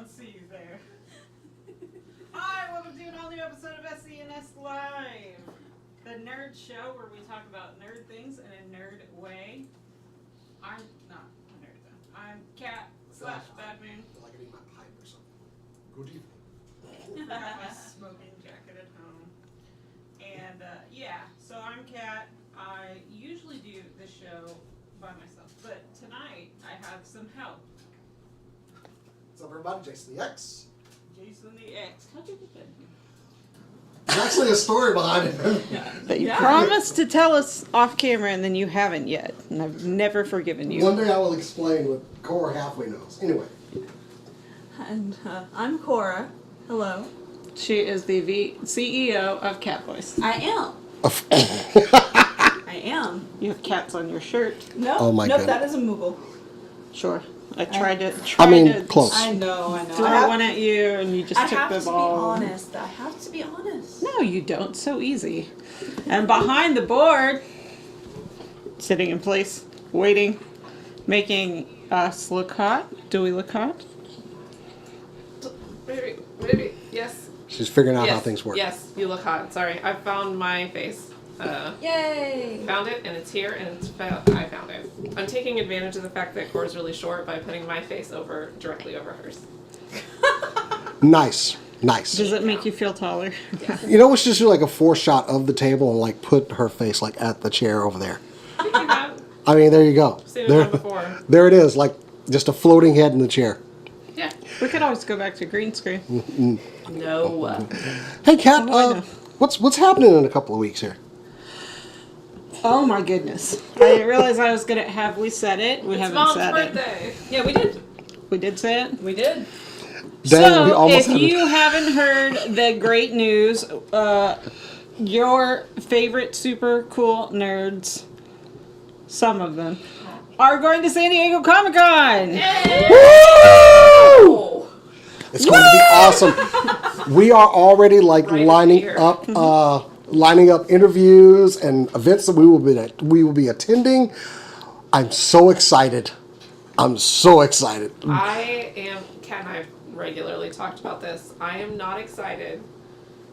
don't see you there. Hi, welcome to an all-new episode of SCNS Live, the nerd show where we talk about nerd things in a nerd way. I'm not a nerd though. I'm Kat / Bad Moon. I feel like I need my pipe or something. Good evening. I got my smoking jacket at home. And yeah, so I'm Kat. I usually do this show by myself, but tonight I have some help. What's up, everybody? Jason the X. Jason the X. How'd you get that? There's actually a story behind it. That you promised to tell us off camera and then you haven't yet. And I've never forgiven you. One day I will explain what Cora halfway knows. Anyway. And I'm Cora. Hello. She is the CEO of Cat Voice. I am. I am. You have cats on your shirt. No, Oh my nope, goodness. that is a Moogle. Sure. I tried to close. I know. throw one at you and you just I took have the to ball. be honest. I have to be honest. No, you don't. So easy. And behind the board, sitting in place, waiting, making us look hot. Do we look hot? Maybe. Yes. She's figuring out Yes. how things work. Yes, you look hot. Sorry, I found my face. Yay! Found it, and it's here, and I found it. I'm taking advantage of the fact that Cora's really short by putting my face directly over hers. Nice. Does it make you feel taller? You know, we should just do like a 4-shot of the table and like put her face like at the chair over there. You have I mean, there you go. seen it There, done before. there it is, like just a floating head in the chair. Yeah. We could always go back to green screen. No. Hey, Kat, Oh, I know. what's happening in a couple of weeks here? Oh my goodness. I didn't realize I was going to have we said it. We It's haven't Mom's said birthday. Yeah, we did. it. We did say it? We did. Dang, we So, almost if had it. you haven't heard the great news, your favorite super cool nerds, some of them, are going to San Diego Comic-Con! Woo! It's going to be awesome. We are already like Right lining here. up interviews and events that we will be attending. I'm so excited. I am, Kat and I have regularly talked about this. I am not excited.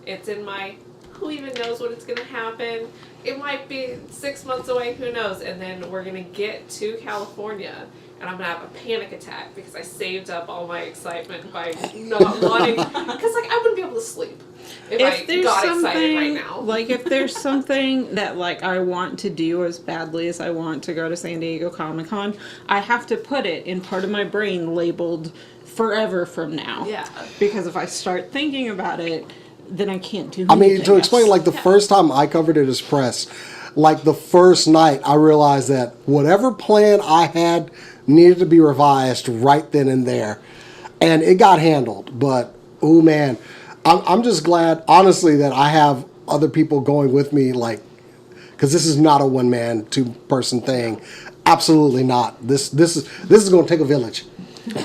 It's in my, who even knows when it's going to happen? It might be 6 months away, who knows? And then we're going to get to California and I'm going to have a panic attack because I saved up all my excitement by not wanting, because like I wouldn't be able to sleep if I got excited right now. Like if there's something that like I want to do as badly as I want to go to San Diego Comic-Con, I have to put it in part of my brain labeled forever from now. Yeah. Because if I start thinking about it, then I can't do I mean, anything to explain, else. like the first time I covered it as press, like the first night, I realized that whatever plan I had needed to be revised right then and there, and it got handled. But oh man, I'm just glad, honestly, that I have other people going with me, like, because this is not a 1-man, 2-person thing. Absolutely not. This is going to take a village.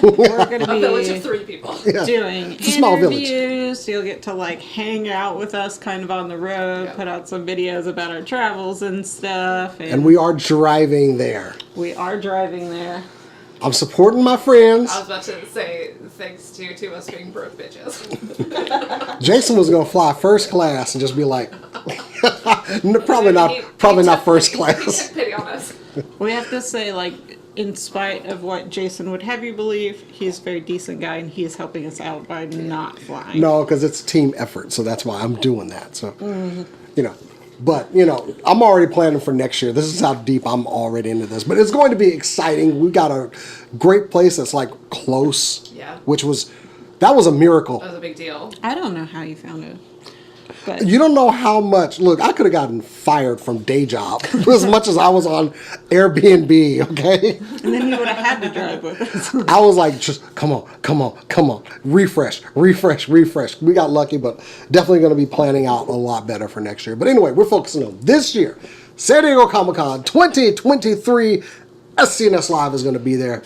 We're going to A village be of 3 people. doing It's a small village. interviews. You'll get to like hang out with us kind of on the road, Yeah. put out some videos about our travels and stuff. And we are driving there. we are driving there. I'm supporting my friends. I was about to say, thanks to us being broke bitches. Jason was going to fly first class and just be like, probably not first He class. took pity on us. We have to say, like, in spite of what Jason would have you believe, he's a very decent guy and he is helping us out by not flying. No, because it's a team effort, so that's why I'm doing that. So, you know, but you know, I'm already planning for next year. This is how deep I'm already into this. But it's going to be exciting. We got a great place that's like close, Yeah. that was a miracle. That was a big deal. I don't know how you found it. But You don't know how much. Look, I could have gotten fired from day job as much as I was on Airbnb. Okay. and then you would have had to drive with us. I was like, just come on, refresh. We got lucky, but definitely going to be planning out a lot better for next year. But anyway, we're focusing on this year. San Diego Comic-Con 2023. SCNS Live is going to be there.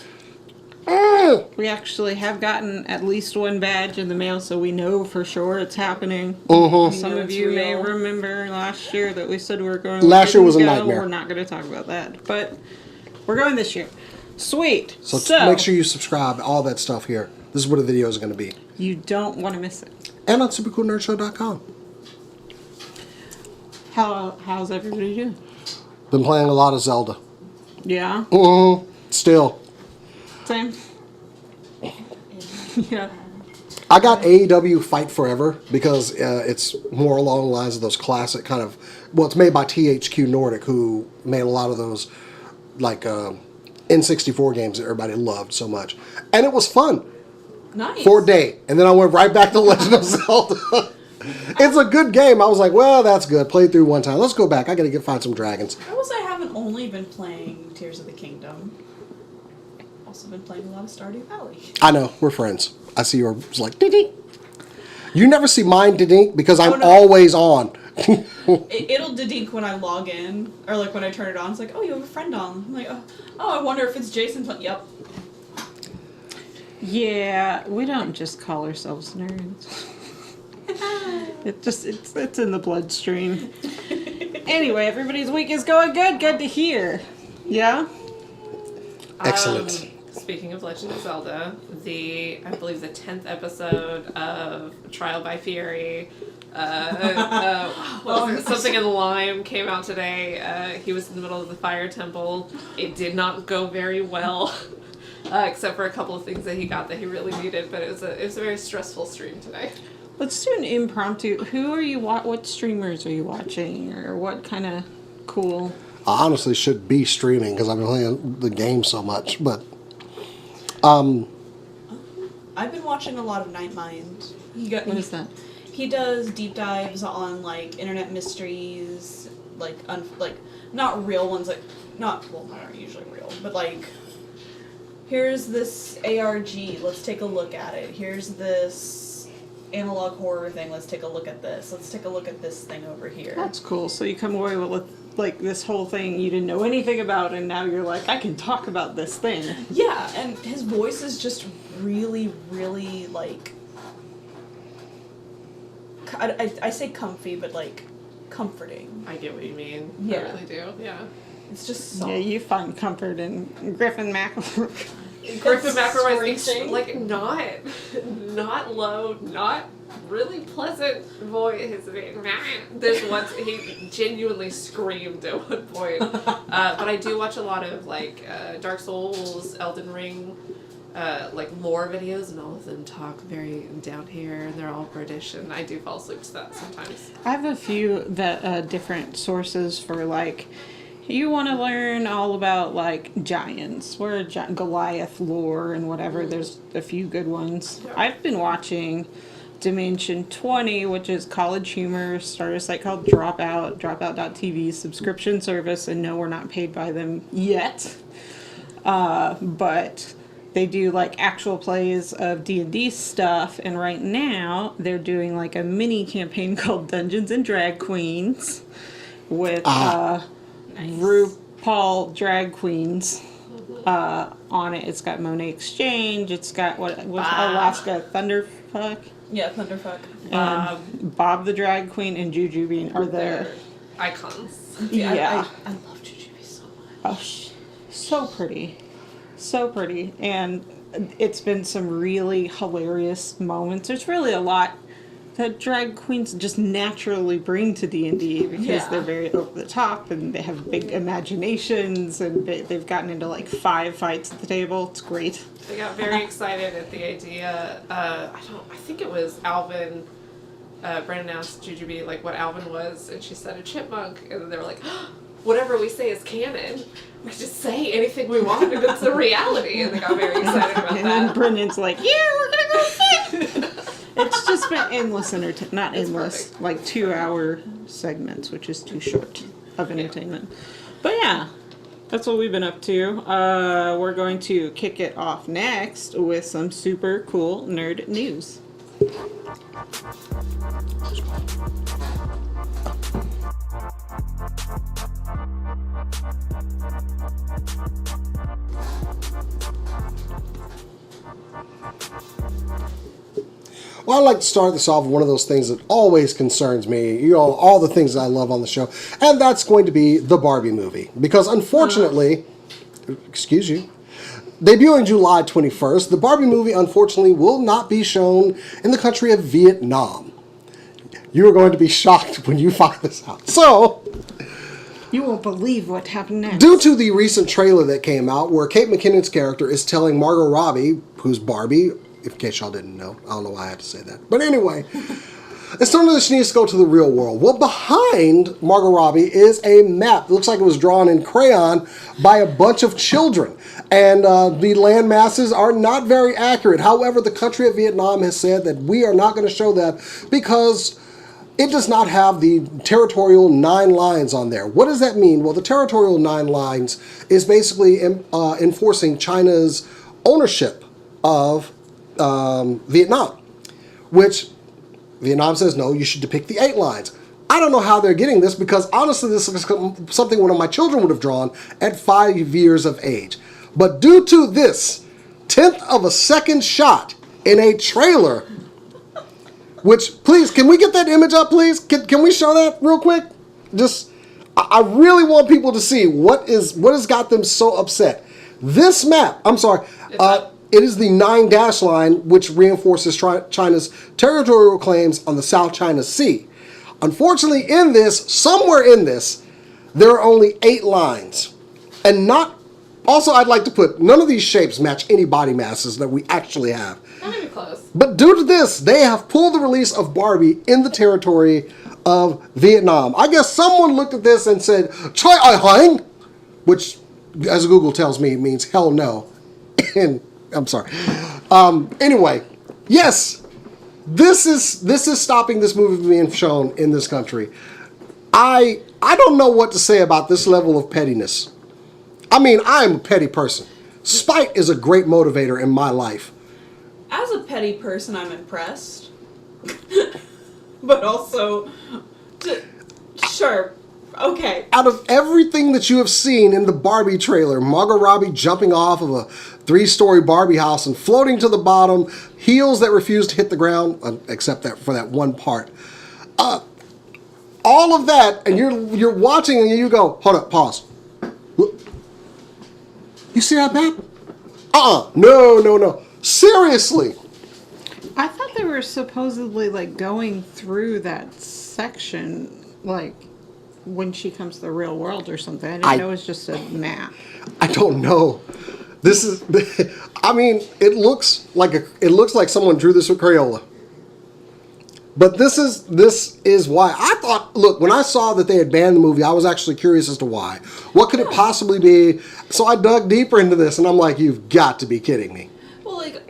We actually have gotten at least one badge in the mail, so we know for sure it's happening. Some of it's you may real. remember last year that we said we were going. we Last year was a didn't go. nightmare. We're not going to talk about that, but we're going this year. Sweet. So make sure you subscribe, all that stuff here. this is what the video is going to be. You don't want to miss it. And on supercoolnerdshow.com. How's everybody doing? Been playing a lot of Zelda. Yeah? Still. Same? Yeah. I got AEW Fight Forever because it's more along the lines of those classic kind of... Well, it's made by THQ Nordic, who made a lot of those, like, N64 games that everybody loved so much. And it was fun. Nice. For a day. And then I went right back to Legend of Zelda. It's a good game. I was like, well, that's good. Played through one time. Let's go back. I got to find some dragons. I haven't only been playing Tears of the Kingdom. Also been playing a lot of Stardew Valley. I know. We're friends. I see yours like, ding. You never see mine, ding, because I'm always on. It'll dedink when I log in, or like when I turn it on. It's like, oh, you have a friend on. I'm like, oh, I wonder if it's Jason. Yep. Yeah, we don't just call ourselves nerds. It's in the bloodstream. Anyway, everybody's week is going good. Good to hear. Yeah? Excellent. Speaking of Legend of Zelda, I believe the 10th episode of Trial by Fury, something in Lime came out today. He was in the middle of the fire temple. It did not go very well, except for a couple of things that he got that he really needed. But it was a very stressful stream today. Let's do an impromptu. Who are you? What streamers are you watching, or what kind of cool? I honestly should be streaming because I've been playing the game so much, but I've been watching a lot of Night Mind. What is that? He does deep dives on like internet mysteries, like not real ones, like not usually real, but like here's this ARG, let's take a look at it. Here's this analog horror thing, let's take a look at this. Let's take a look at this thing over here. That's cool. So you come away with like this whole thing you didn't know anything about, and now you're like, I can talk about this thing. Yeah, and his voice is just really, really like. I say comfy, but like comforting. I get what you mean. Yeah. I really do. Yeah. It's just soft. Yeah, you find comfort in Griffin McElroy. Griffin McElroy's screeching. like not low, not really pleasant voice. There's once he genuinely screamed at one point. But I do watch a lot of like Dark Souls, Elden Ring, like lore videos, and all of them talk very down here, and they're all British, and I do fall asleep to that sometimes. I have a few that different sources for like. You want to learn all about like giants, where Goliath lore and whatever. There's a few good ones. Yeah. I've been watching Dimension 20, which is college humor. Started a site called Dropout.tv subscription service, and no, we're not paid by them yet. But they do like actual plays of D&D stuff, and right now they're doing like a mini campaign called Dungeons and Drag Queens with RuPaul drag queens on it. It's got Monet Exchange. It's got what Alaska Thunderfuck. Yeah, Thunderfuck. And Bob the drag queen and Jujubee are there. Icons. Yeah. I love Jujubee so much. Oh, so pretty. So pretty. And it's been some really hilarious moments. There's really a lot that drag queens just naturally bring to D&D because they're very over the top and they have big imaginations, and they've gotten into like 5 fights at the table. It's great. I got very excited at the idea. I think it was Alvin. Brandon asked Jujubee like what Alvin was, and she said a chipmunk, and then they were like, oh, whatever we say is canon. We can just say anything we want, and it's a reality. And they got very excited about And that. then Brendan's like, yeah, we're gonna go fight. It's just been endless not It's endless, perfect. like 2-hour segments, which is too short of entertainment. But yeah, that's what we've been up to. We're going to kick it off next with some super cool nerd news. Well, I'd like to start this off with one of those things that always concerns me, you know, all the things that I love on the show, and that's going to be the Barbie movie. Because unfortunately, excuse you, Debuting July 21st, the Barbie movie unfortunately will not be shown in the country of Vietnam. You are going to be shocked when you find this out. So, You won't believe what happened next. due to the recent trailer that came out where Kate McKinnon's character is telling Margot Robbie, who's Barbie, in case y'all didn't know, I don't know why I had to say that. But anyway, it's telling her that she needs to go to the real world. Well, behind Margot Robbie is a map. It looks like it was drawn in crayon by a bunch of children. And the land masses are not very accurate. However, the country of Vietnam has said that we are not going to show that because it does not have the territorial 9 lines on there. What does that mean? Well, the territorial 9 lines is basically enforcing China's ownership of Vietnam, which Vietnam says, no, you should depict the 8 lines. I don't know how they're getting this because honestly, this is something one of my children would have drawn at 5 years of age. But due to this 1/10 of a second shot in a trailer, which, please, can we get that image up, please? Can we show that real quick? Just, I really want people to see what has got them so upset. This map, I'm sorry, it is the 9 dash line, which reinforces China's territorial claims on the South China Sea. Unfortunately, somewhere in this, there are only 8 lines. And also, I'd like to put, none of these shapes match any body masses that we actually have. Not even close. But due to this, they have pulled the release of Barbie in the territory of Vietnam. I guess someone looked at this and said, Chai Ai Hang, which, as Google tells me, means hell no. And I'm sorry. Anyway, yes, this is stopping this movie from being shown in this country. I don't know what to say about this level of pettiness. I mean, I am a petty person. Spite is a great motivator in my life. As a petty person, I'm impressed. But also, sure, okay. Out of everything that you have seen in the Barbie trailer, Margot Robbie jumping off of a 3-story Barbie house and floating to the bottom, heels that refuse to hit the ground, except for that one part. All of that, and you're watching and you go, hold up, pause. You see that map? No. Seriously. I thought they were supposedly like going through that section, like when she comes to the real world or something. I didn't know it was just a map. I don't know. This is, I mean, it looks like someone drew this with Crayola. But this is why I thought. Look, when I saw that they had banned the movie, I was actually curious as to why. What could it possibly be? So I dug deeper into this, and I'm like, you've got to be kidding me. Well, like,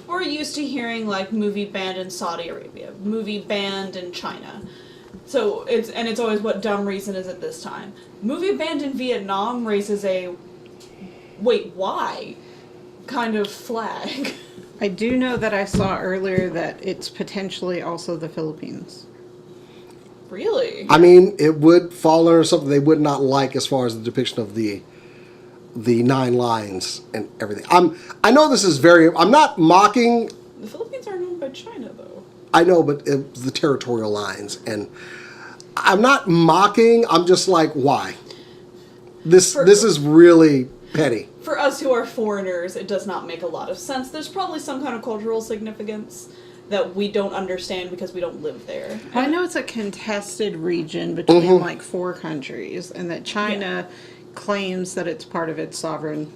we're used to hearing like movie banned in Saudi Arabia, movie banned in China. So it's always what dumb reason is it this time? Movie banned in Vietnam raises a wait, why kind of flag. I do know that I saw earlier that it's potentially also the Philippines. Really? I mean, it would fall under something they would not like as far as the depiction of the 9 lines and everything. I know this is I'm not mocking. The Philippines are known by China, though. I know, but it's the territorial lines, and I'm not mocking. I'm just like, why? This is really petty. For us who are foreigners, it does not make a lot of sense. There's probably some kind of cultural significance that we don't understand because we don't live there. I know it's a contested region between like 4 countries, and that China claims that it's part of its sovereign.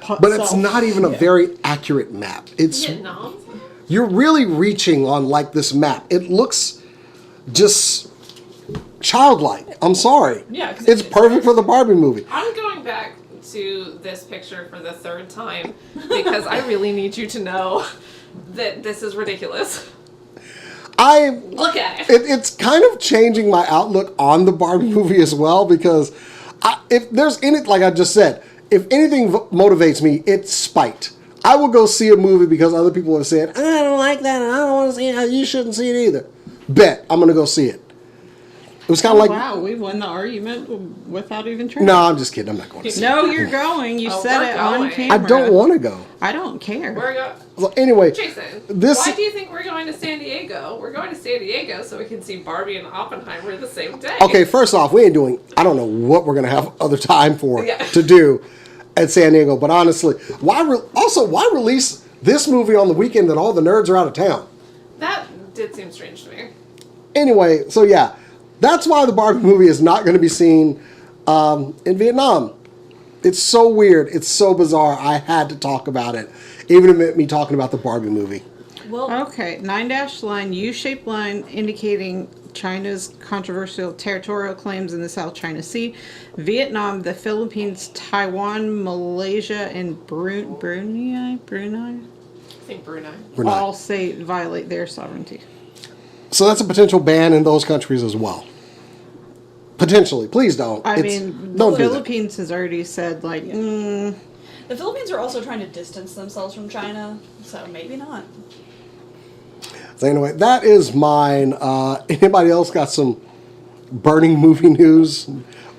But it's not even a very accurate map. It's Vietnam? You're really reaching on like this map. It looks just childlike. I'm sorry. Yeah, it's perfect for the Barbie movie. I'm going back to this picture for the 3rd time because I really need you to know that this is ridiculous. Look at it. It's kind of changing my outlook on the Barbie movie as well because if there's like I just said, if anything motivates me, it's spite. I will go see a movie because other people have said, I don't like that and I don't want to see it. You shouldn't see it either. Bet I'm going to go see it. It was kind of like, wow, we won the argument without even trying. no, I'm just kidding. I'm not going to say. No, you're going. You Oh, said we're it on going. camera. I don't want to go. I don't care. We're going. So anyway, Jason, this. why do you think we're going to San Diego? We're going to San Diego so we can see Barbie and Oppenheimer the same day. Okay, first off, we ain't doing. I don't know what we're gonna have other time for Yeah. to do at San Diego. But honestly, why release this movie on the weekend that all the nerds are out of town? That did seem strange to me. Anyway, so yeah, that's why the Barbie movie is not going to be seen in Vietnam. It's so weird. It's so bizarre. I had to talk about it, even amid me talking about the Barbie movie. Well, Okay, 9-dash line, U-shaped line indicating China's controversial territorial claims in the South China Sea, Vietnam, the Philippines, Taiwan, Malaysia, and Brunei I think Brunei. We're not. all say violate their sovereignty. So that's a potential ban in those countries as well. Potentially, please don't. I It's- mean, don't the do that. Philippines has already said like, the Philippines are also trying to distance themselves from China, so maybe not. So anyway, that is mine. Anybody else got some burning movie news?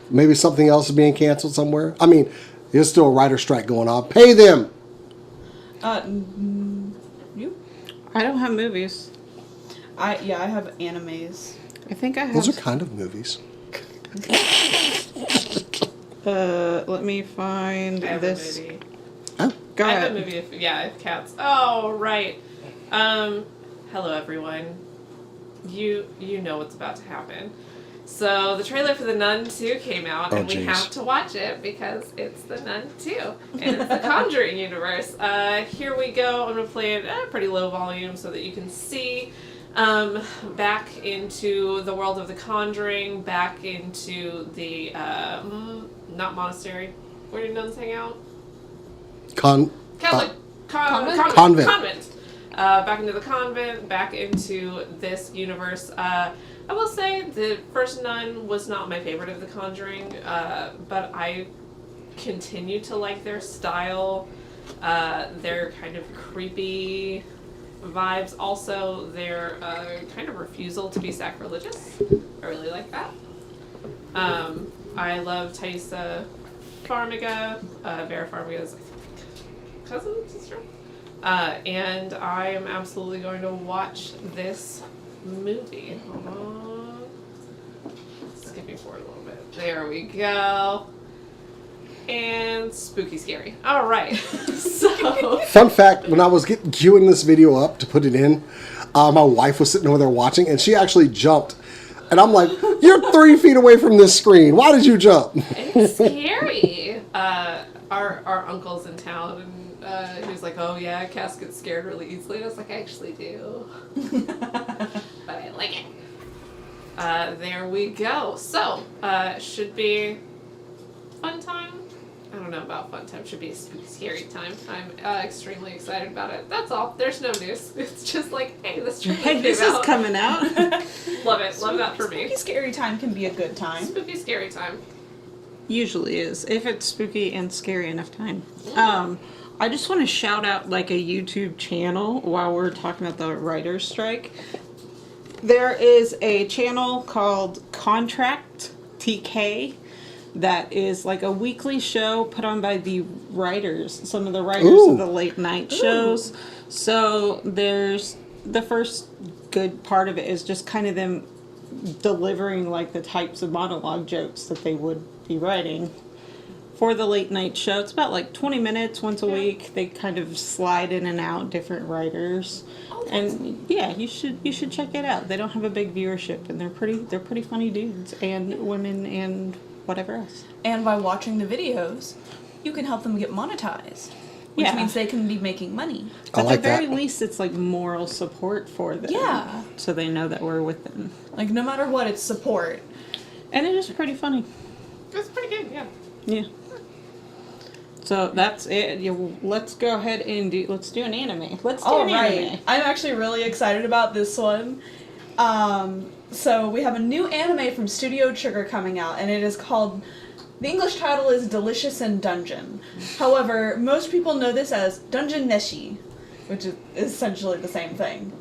Maybe something else is being canceled somewhere? I mean, there's still a writer strike going on. Pay them. You? I don't have movies. I have animes. I think I have. Those are kind of movies. Let me find I have this. a movie. Oh, Go I have a ahead. movie. If cats. Oh right. Hello everyone. You know what's about to happen. So the trailer for The Nun 2 came out, Oh, and we jeez. have to watch it because it's The Nun 2, and it's the Conjuring universe. Here we go. I'm gonna play it at a pretty low volume so that you can see. Back into the world of The Conjuring, back into the not monastery. Where do nuns hang out? Catholic Convent? Convent. Back into the convent, back into this universe. I will say the first Nun was not my favorite of The Conjuring, but I continue to like their style, their kind of creepy vibes. Also, their kind of refusal to be sacrilegious. I really like that. I love Thaisa Farmiga, Vera Farmiga's cousin, sister. And I am absolutely going to watch this movie. Hold on. Skipping forward a little bit. There we go. And spooky scary. Alright. So Fun fact, when I was queuing this video up to put it in, my wife was sitting over there watching, and she actually jumped. And I'm like, you're 3 feet away from this screen. Why did you jump? it's scary. Our uncle's in town, and he was like, "Oh yeah, Cass gets scared really easily." And I was like, "I actually do, but I like it." There we go. So should be fun time. I don't know about fun time. Should be a spooky, scary time. I'm extremely excited about it. That's all. There's no news. It's just like, hey, this trailer Hey, came this is out. coming out. Love it. Love that for me. Spooky scary time can be a good time. Spooky, scary time. Usually is, if it's spooky and scary enough time. I just want to shout out like a YouTube channel while we're talking about the writer's strike. There is a channel called Contract TK that is like a weekly show put on by the writers, some of the writers Ooh. of the late night shows. So there's the first good part of it is just kind of them delivering like the types of monologue jokes that they would be writing for the late night show. It's about like 20 minutes once a week. They kind of slide in and out different writers. And yeah, you should check it out. They don't have a big viewership, and they're pretty funny dudes and women and whatever else. And by watching the videos, you can help them get monetized, which Yeah. means they can be making money. I At like the very that. least, it's like moral support for them. Yeah. So they know that we're with them. Like, no matter what, it's support. And it is pretty funny. It's pretty good. Yeah. Yeah. So that's it. Let's go ahead and let's do an anime. Let's do an anime. I'm actually really excited about this one. So we have a new anime from Studio Trigger coming out, and it is called, the English title is Delicious in Dungeon. However, most people know this as Dungeon Neshi, which is essentially the same thing.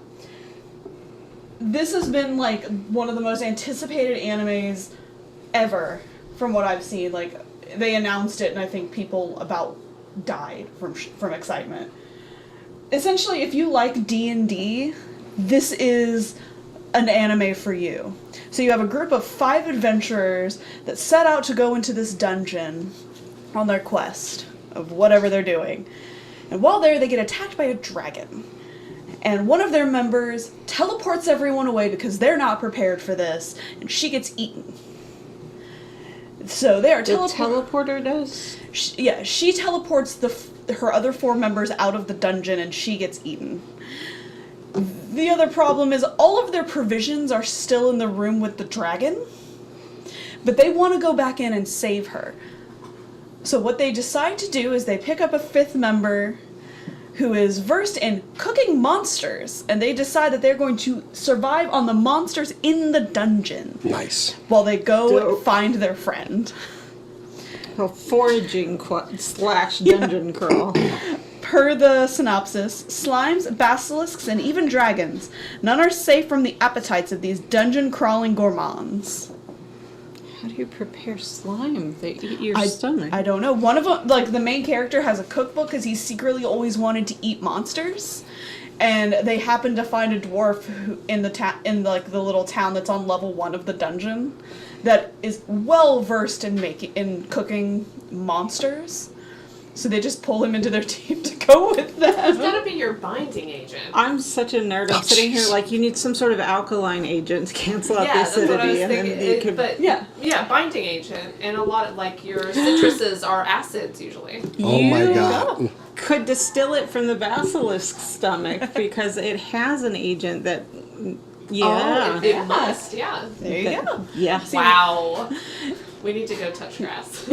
this has been like one of the most anticipated animes ever from what I've seen. Like they announced it and I think people about died from excitement. Essentially, if you like D&D, this is an anime for you. So you have a group of 5 adventurers that set out to go into this dungeon on their quest of whatever they're doing. And while there, they get attacked by a dragon. And one of their members teleports everyone away because they're not prepared for this, and she gets eaten. So they are The teleporter does? she teleports her other 4 members out of the dungeon, and she gets eaten. The other problem is all of their provisions are still in the room with the dragon, but they want to go back in and save her. So what they decide to do is they pick up a 5th member who is versed in cooking monsters, and they decide that they're going to survive on the monsters in the dungeon. Nice. While they go Dope. find their friend. A foraging / dungeon crawl. Per the synopsis, slimes, basilisks, and even dragons, none are safe from the appetites of these dungeon-crawling gourmands. How do you prepare slime? They eat your stomach. I don't know. One of them, like, the main character has a cookbook because he secretly always wanted to eat monsters. And they happen to find a dwarf in the little town that's on level 1 of the dungeon that is well versed in cooking monsters. So they just pull him into their team to go with It's them. gotta be your binding agent. I'm such a nerd. I'm sitting here like you need some sort of alkaline agent to cancel out the That's what I was acidity, and then thinking. you could. But Yeah. binding agent, and a lot of like your citruses are acids usually. Oh my You god. could distill it from the basilisk stomach because it has an agent that. Yeah. Oh, it must. Yeah. There you go. Yeah. Wow. We need to go touch grass.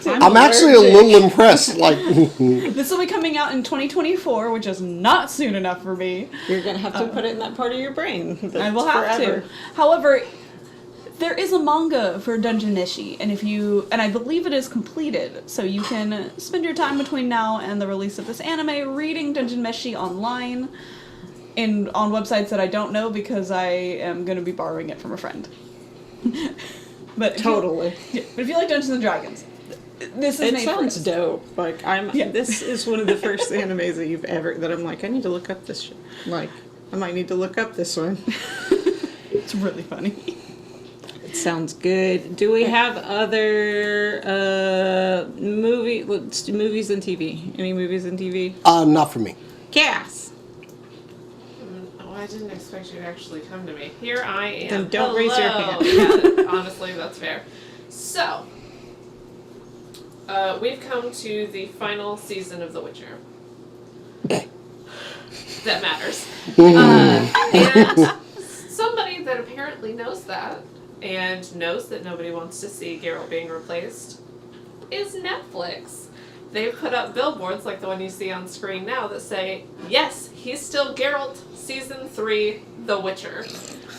I'm actually a little impressed. Like, This will be coming out in 2024, which is not soon enough for me. You're gonna have to put it in that part of your brain. I will have to. However, there is a manga for Dungeon Meshi, and I believe it is completed, so you can spend your time between now and the release of this anime reading Dungeon Meshi online on websites that I don't know because I am going to be borrowing it from a friend. But Totally. if you like Dungeons and Dragons, this is It made sounds for dope. Like Yeah. this is one of the first animes that I'm like, I need to look up this shit. Like, I might need to look up this one. It's really funny. It sounds good. Do we have other movies and TV? Any movies and TV? not for me. Cass. Oh, I didn't expect you to actually come to me. Here I am. Then don't raise your Hello. hand. Yeah, honestly, that's fair. So, we've come to the final season of The Witcher. That matters. And somebody that apparently knows that and knows that nobody wants to see Geralt being replaced is Netflix. They've put up billboards like the one you see on screen now that say, yes, he's still Geralt, Season 3, The Witcher.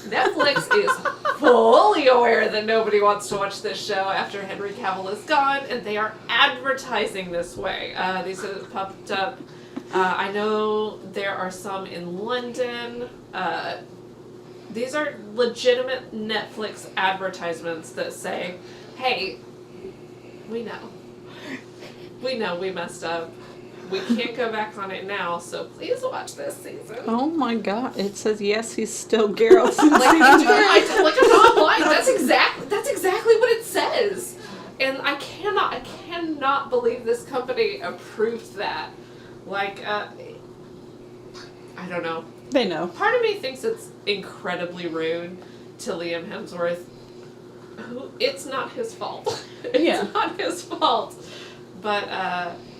Netflix is fully aware that nobody wants to watch this show after Henry Cavill is gone, and they are advertising this way. These have popped up. I know there are some in London. These are legitimate Netflix advertisements that say, hey, we know. We know we messed up. We can't go back on it now, so please watch this season. Oh my god! It says yes, he's still Geralt. I'm not lying. That's exactly what it says. And I cannot believe this company approved that. Like, I don't know. They know. Part of me thinks it's incredibly rude to Liam Hemsworth. It's not his fault. It's not his fault. But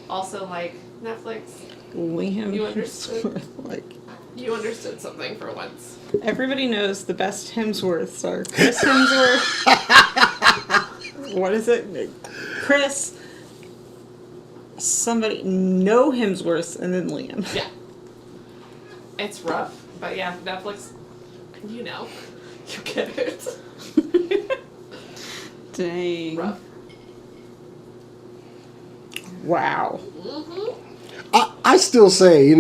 also, like, Netflix, Liam. You understood. Like, you understood something for once. everybody knows the best Hemsworths are Chris Hemsworth. What is it? Chris. Somebody. No Hemsworths, and then Liam. Yeah. It's rough. But yeah, Netflix, you know. You get it. Dang. Rough. Wow. Mm-hmm. I still say,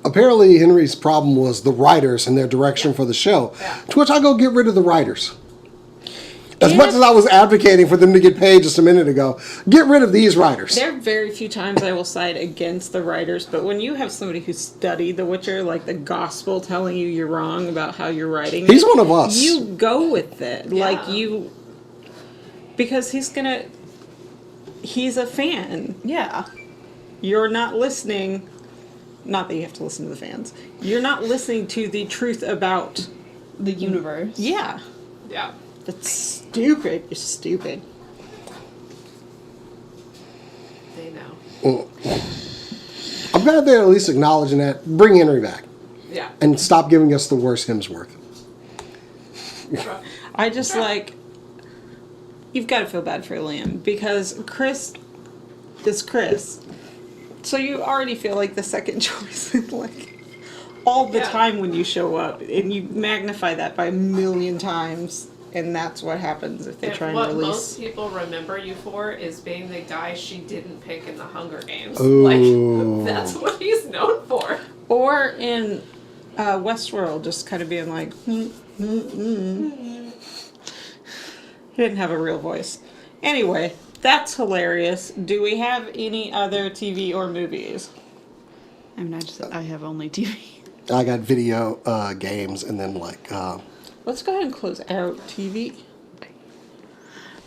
apparently Henry's problem was the writers and their direction for the show. Yeah. To which I go, get rid of the writers. As much as I was advocating for them to get paid just a minute ago, get rid of these writers. There are very few times I will side against the writers, but when you have somebody who studied The Witcher, like the gospel telling you you're wrong about how you're writing He's it, one of us. you go with it. Yeah. Like because he's a fan. Yeah. You're not listening, not that you have to listen to the fans, you're not listening to the truth about, The universe. yeah, Yeah. that's stupid. You're stupid. They know. I'm glad they're at least acknowledging that. Bring Henry back. Yeah. And stop giving us the worst Hemsworth. I just you've got to feel bad for Liam because Chris is Chris. So you already feel like the second choice, like all the Yeah. time when you show up, and you magnify that by 1,000,000 times, and that's what happens if they And try and what release. most people remember you for is being the guy she didn't pick in the Hunger Games. Ooh. Like, that's what he's known for. Or in Westworld, just kind of being like, He didn't have a real voice. Anyway, that's hilarious. Do we have any other TV or movies? I mean, I have only TV. I got video games and then Let's go ahead and close out TV.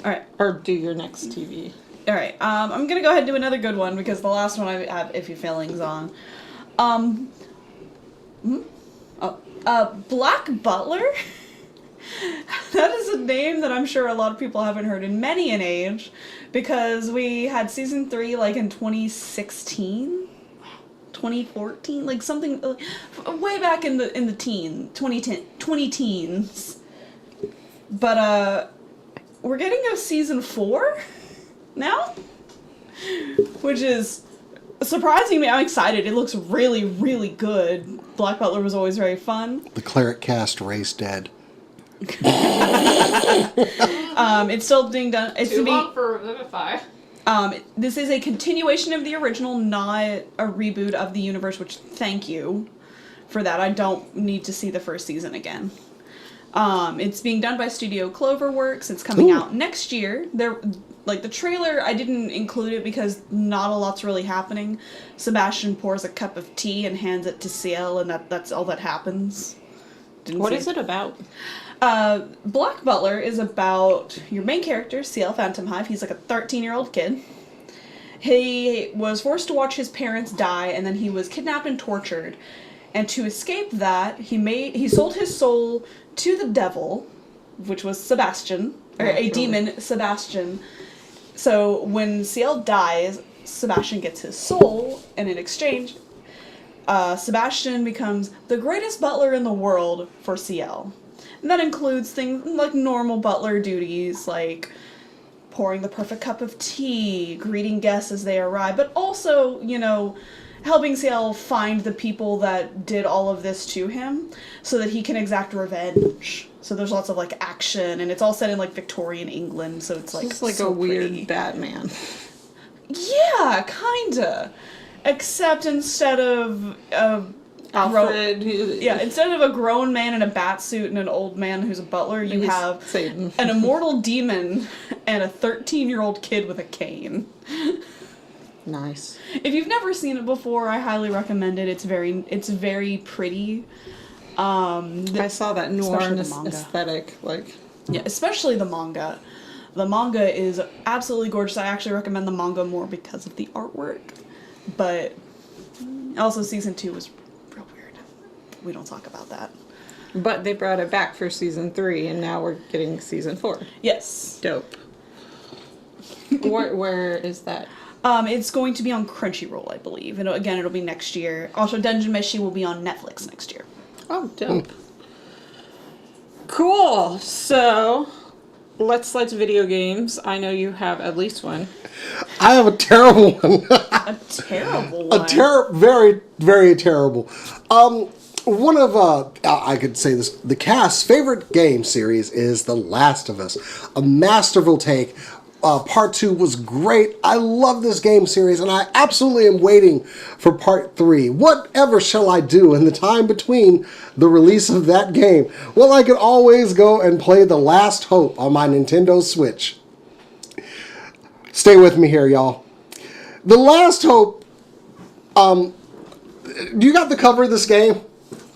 All right. Or do your next TV. All right. I'm gonna go ahead and do another good one because the last one I have iffy feelings on. Black Butler. That is a name that I'm sure a lot of people haven't heard in many an age, because we had season 3 like in 2016, 2014, like something way back in the 20 teens. But we're getting a season 4 now, which is surprising me. I'm excited. It looks really, really good. Black Butler was always very fun. the cleric cast Ray's dead. It's still being done. It's Too to be. long for Revivify. This is a continuation of the original, not a reboot of the universe. Which, thank you for that. I don't need to see the first season again. It's being done by Studio Cloverworks. It's coming Ooh. out next year. Like the trailer, I didn't include it because not a lot's really happening. Sebastian pours a cup of tea and hands it to Ciel, and that's all that happens. What is it about? Black Butler is about your main character, Ciel Phantomhive. He's like a 13-year-old kid. He was forced to watch his parents die, and then he was kidnapped and tortured. And to escape that, he sold his soul to the devil, which was Sebastian, or a demon, Sebastian. So when Ciel dies, Sebastian gets his soul, and in exchange, Sebastian becomes the greatest butler in the world for Ciel. And that includes things like normal butler duties, like pouring the perfect cup of tea, greeting guests as they arrive, but also, helping Ciel find the people that did all of this to him so that he can exact revenge. So there's lots of action, and it's all set in Victorian England, so it's It's like so a weird pretty. Batman. Yeah, kinda. Except instead of Alfred. instead of a grown man in a bat suit and an old man who's a butler, you He's have Satan. an immortal demon and a 13-year-old kid with a cane. Nice. If you've never seen it before, I highly recommend it. It's very pretty. I saw that especially the noir manga. aesthetic. Yeah, especially the manga. The manga is absolutely gorgeous. I actually recommend the manga more because of the artwork. But also season 2 was real weird. We don't talk about that. But they brought it back for season 3, and now we're getting season 4. Yes. Dope. Where is that? It's going to be on Crunchyroll, I believe. And again, it'll be next year. Also, Dungeon Meshi will be on Netflix next year. Oh, dope. Cool. So, let's video games. I know you have at least one. I have a terrible one. A terrible one. Very, very terrible. One of, I could say this, the cast's favorite game series is The Last of Us. A masterful take Part 2 was great. I love this game series, and I absolutely am waiting for Part 3. Whatever shall I do in the time between the release of that game? Well, I could always go and play The Last Hope on my Nintendo Switch. Stay with me here, y'all. The Last Hope, you got the cover of this game?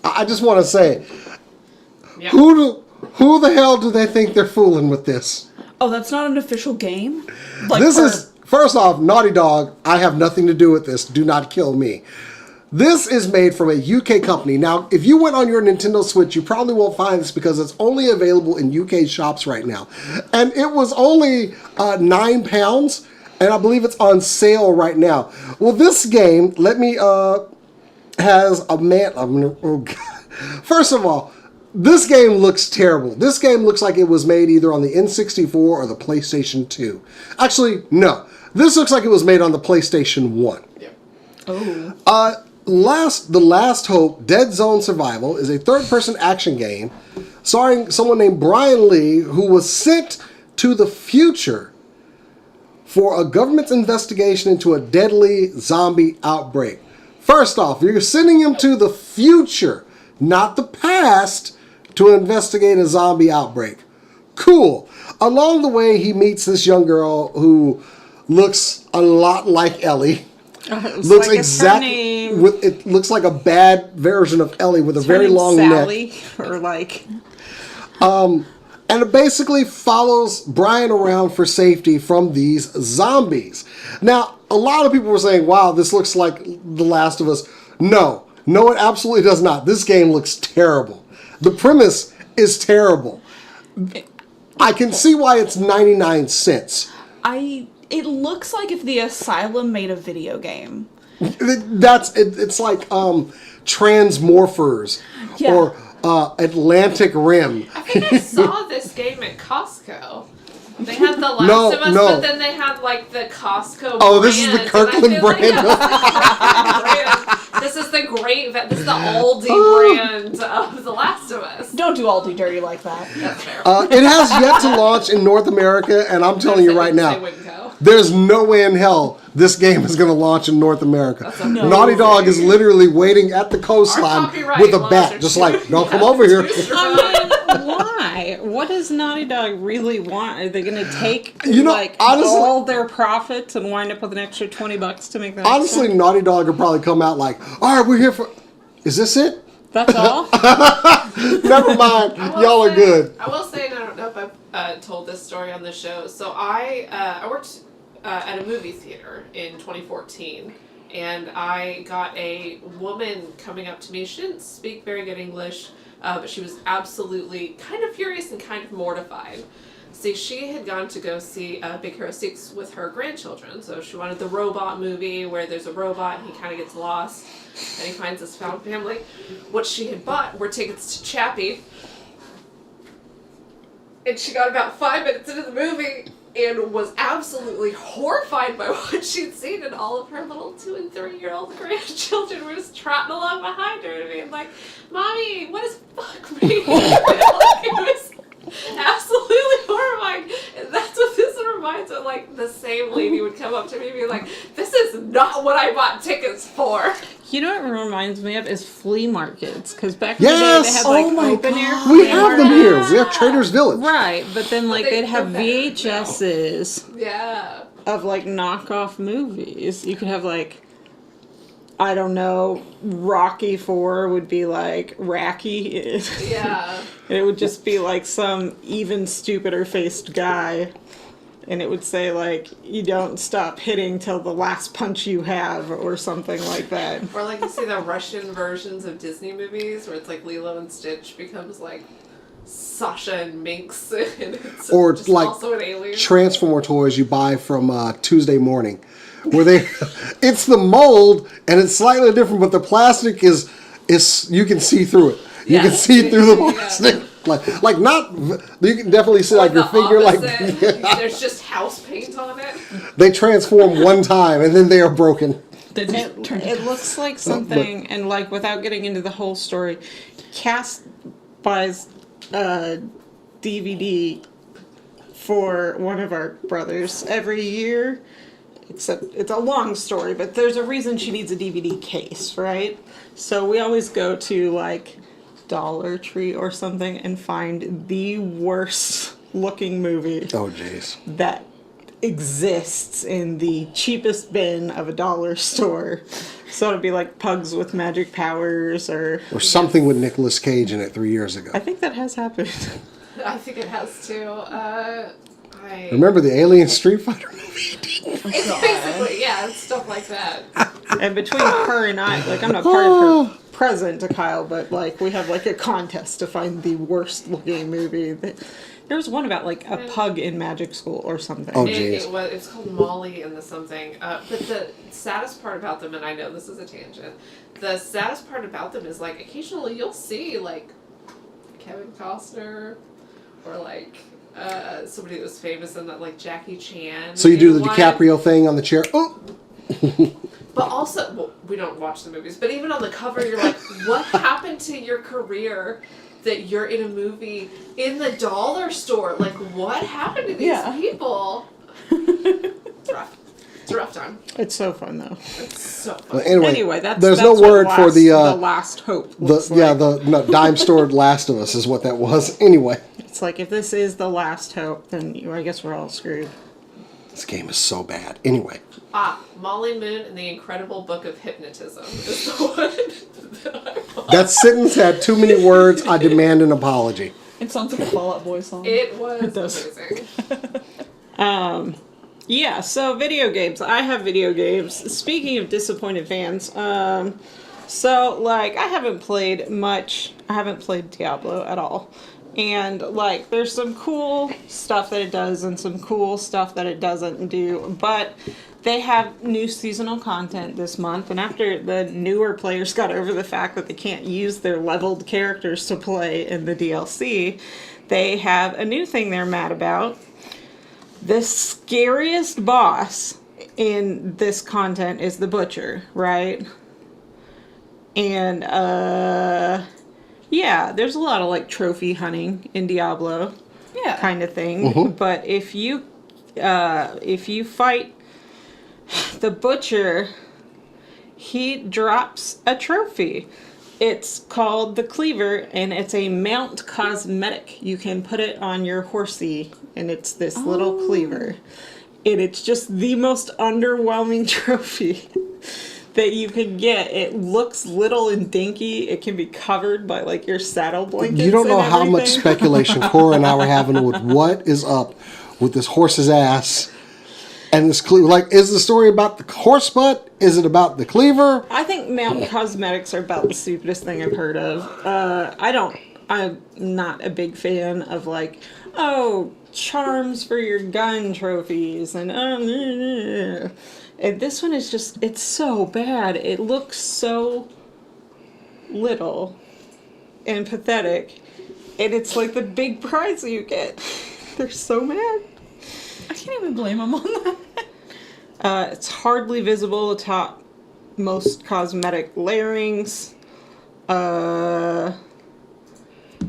I just want to say, Yep. who the hell do they think they're fooling with this? Oh, that's not an official game? Like This is, first off, Naughty Dog, I have nothing to do with this. Do not kill me. This is made from a UK company. Now, if you went on your Nintendo Switch, you probably won't find this because it's only available in UK shops right now. And it was only £9, and I believe it's on sale right now. Well, this game, has a man... oh, God. First of all, this game looks terrible. This game looks like it was made either on the N64 or the PlayStation 2. Actually, no. This looks like it was made on the PlayStation 1. Yep. Oh. The Last Hope Dead Zone Survival is a third-person action game starring someone named Brian Lee, who was sent to the future for a government's investigation into a deadly zombie outbreak. First off, you're sending him to the future, not the past, to investigate a zombie outbreak. Cool. Along the way, he meets this young girl who looks a lot like Ellie. Looks like exactly. It looks like a bad version of Ellie with a very long Sally, neck. or like And it basically follows Brian around for safety from these zombies. Now, a lot of people were saying, wow, this looks like The Last of Us. No, it absolutely does not. This game looks terrible. The premise is terrible. I can see why it's 99 cents. It looks like if the Asylum made a video game. It's like Transmorphers Yeah. or Atlantic Rim. I think I saw this game at Costco. They had The Last No, of Us, no. but then they had like the Costco Oh, brand. this is the and I Kirkland feel like brand. This is the this is the Aldi brand of The Last of Us. Don't do Aldi dirty like that. That's fair. It has yet to launch in North America, and I'm telling you right They now, wouldn't go. there's no way in hell this game is going to launch in North America. No Naughty Dog is literally waiting at the coastline copyright with a laws bat, are just true. like, don't come over here. why? What does Naughty Dog really want? Are they going to take honestly, all their profits and wind up with an extra $20 to make that? honestly, extra? Naughty Dog would probably come out like, all right, we're here for. Is this it? That's all. Never mind. Y'all are good. I will say, and I don't know if I've told this story on the show. So I worked at a movie theater in 2014, and I got a woman coming up to me. She didn't speak very good English, but she was absolutely kind of furious and kind of mortified. See, she had gone to go see Big Hero 6 with her grandchildren. So she wanted the robot movie where there's a robot and he kind of gets lost and he finds his found family. What she had bought were tickets to Chappie. And she got about 5 minutes into the movie and was absolutely horrified by what she'd seen, and all of her little 2 and 3-year-old grandchildren were just trotting along behind her and being like, "Mommy, what does fuck mean?" Like, it was absolutely horrifying. And that's what this reminds me of. Like, the same lady would come up to me and be like, "This is not what I bought tickets for." You know what it reminds me of is flea markets, because back in Yes! the day they had like Oh my open air. God. We flea have them markets. here. We have Trader's Village. Right, but then like they- they'd have they're better VHSs Yeah. of like knockoff movies. You could have like, I don't know, Rocky 4 would be like Racky. Yeah. It would just be like some even stupider faced guy. And it would say like, you don't stop hitting till the last punch you have, or something like that. Or like you see the Russian versions of Disney movies where it's like Lilo and Stitch becomes like Sasha and Minx, and it's Or just like also an alien. Transformer toys you buy from Tuesday Morning, where they, it's the mold and it's slightly different, but the plastic is you can see through it. You Yeah. can see through the Yeah. plastic. Like not, you can definitely see like the your finger, opposite. like There's just house paint on it. they transform one time and then they are broken. It looks like something, and like without getting into the whole story, Cass buys DVD for one of our brothers every year. Except it's a long story, but there's a reason she needs a DVD case, right? So we always go to like Dollar Tree or something and find the worst looking movie Oh, jeez. that exists in the cheapest bin of a dollar store. So it'd be like Pugs with Magic Powers or something with Nicolas Cage in it 3 years ago. I think that has happened. I think it has too. Remember the Alien Street Fighter movie? It's basically, yeah, it's stuff like that. And between her and I, like I'm not part of her present to Kyle, but like we have like a contest to find the worst looking movie. There was one about like a pug in magic school or something. Oh, It's jeez. called Molly and the something. But the saddest part about them, and I know this is a tangent, the saddest part about them is like occasionally you'll see like Kevin Costner or like somebody that was famous in that, like Jackie Chan. So you do the one. DiCaprio thing on the chair. Oh, But also, well, we don't watch the movies, but even on the cover, you're like, what happened to your career that you're in a movie in the dollar store? Like, what happened to these people? It's rough. It's a rough time. It's so fun though. It's so fun. well, anyway, Anyway, that's there's that's no what word for the last hope. Looks like. the dime stored Last of Us is what that was. Anyway, It's like if this is the last hope, then I guess we're all screwed. this game is so bad. Anyway, Molly Moon and the Incredible Book of Hypnotism is the one that I want. that sentence had too many words. I demand an apology. It sounds like a Fall Out Boy song. It was does. amazing. Yeah, so video games. I have video games. Speaking of disappointed fans, so like I haven't played much. I haven't played Diablo at all. And like there's some cool stuff that it does and some cool stuff that it doesn't do, but they have new seasonal content this month, and after the newer players got over the fact that they can't use their leveled characters to play in the DLC, they have a new thing they're mad about. The scariest boss in this content is the Butcher, right? And yeah, there's a lot of like trophy hunting in Diablo, Yeah. kind of thing. But if you fight the Butcher, he drops a trophy. It's called the Cleaver, and it's a mount cosmetic. You can put it on your horsey, and it's this little cleaver. And it's just the most underwhelming trophy that you can get. It looks little and dinky. It can be covered by like your saddle blankets. You don't know and how much everything. speculation Cora and I were having with what is up with this horse's ass and this cleaver. Like, is the story about the horse butt? Is it about the cleaver? I think mount cosmetics are about the stupidest thing I've heard of. I'm not a big fan of like, oh, charms for your gun trophies and and this one is just, it's so bad. It looks so little and pathetic, and it's like the big prize you get. They're so mad. I can't even blame him on that. It's hardly visible atop most cosmetic layerings.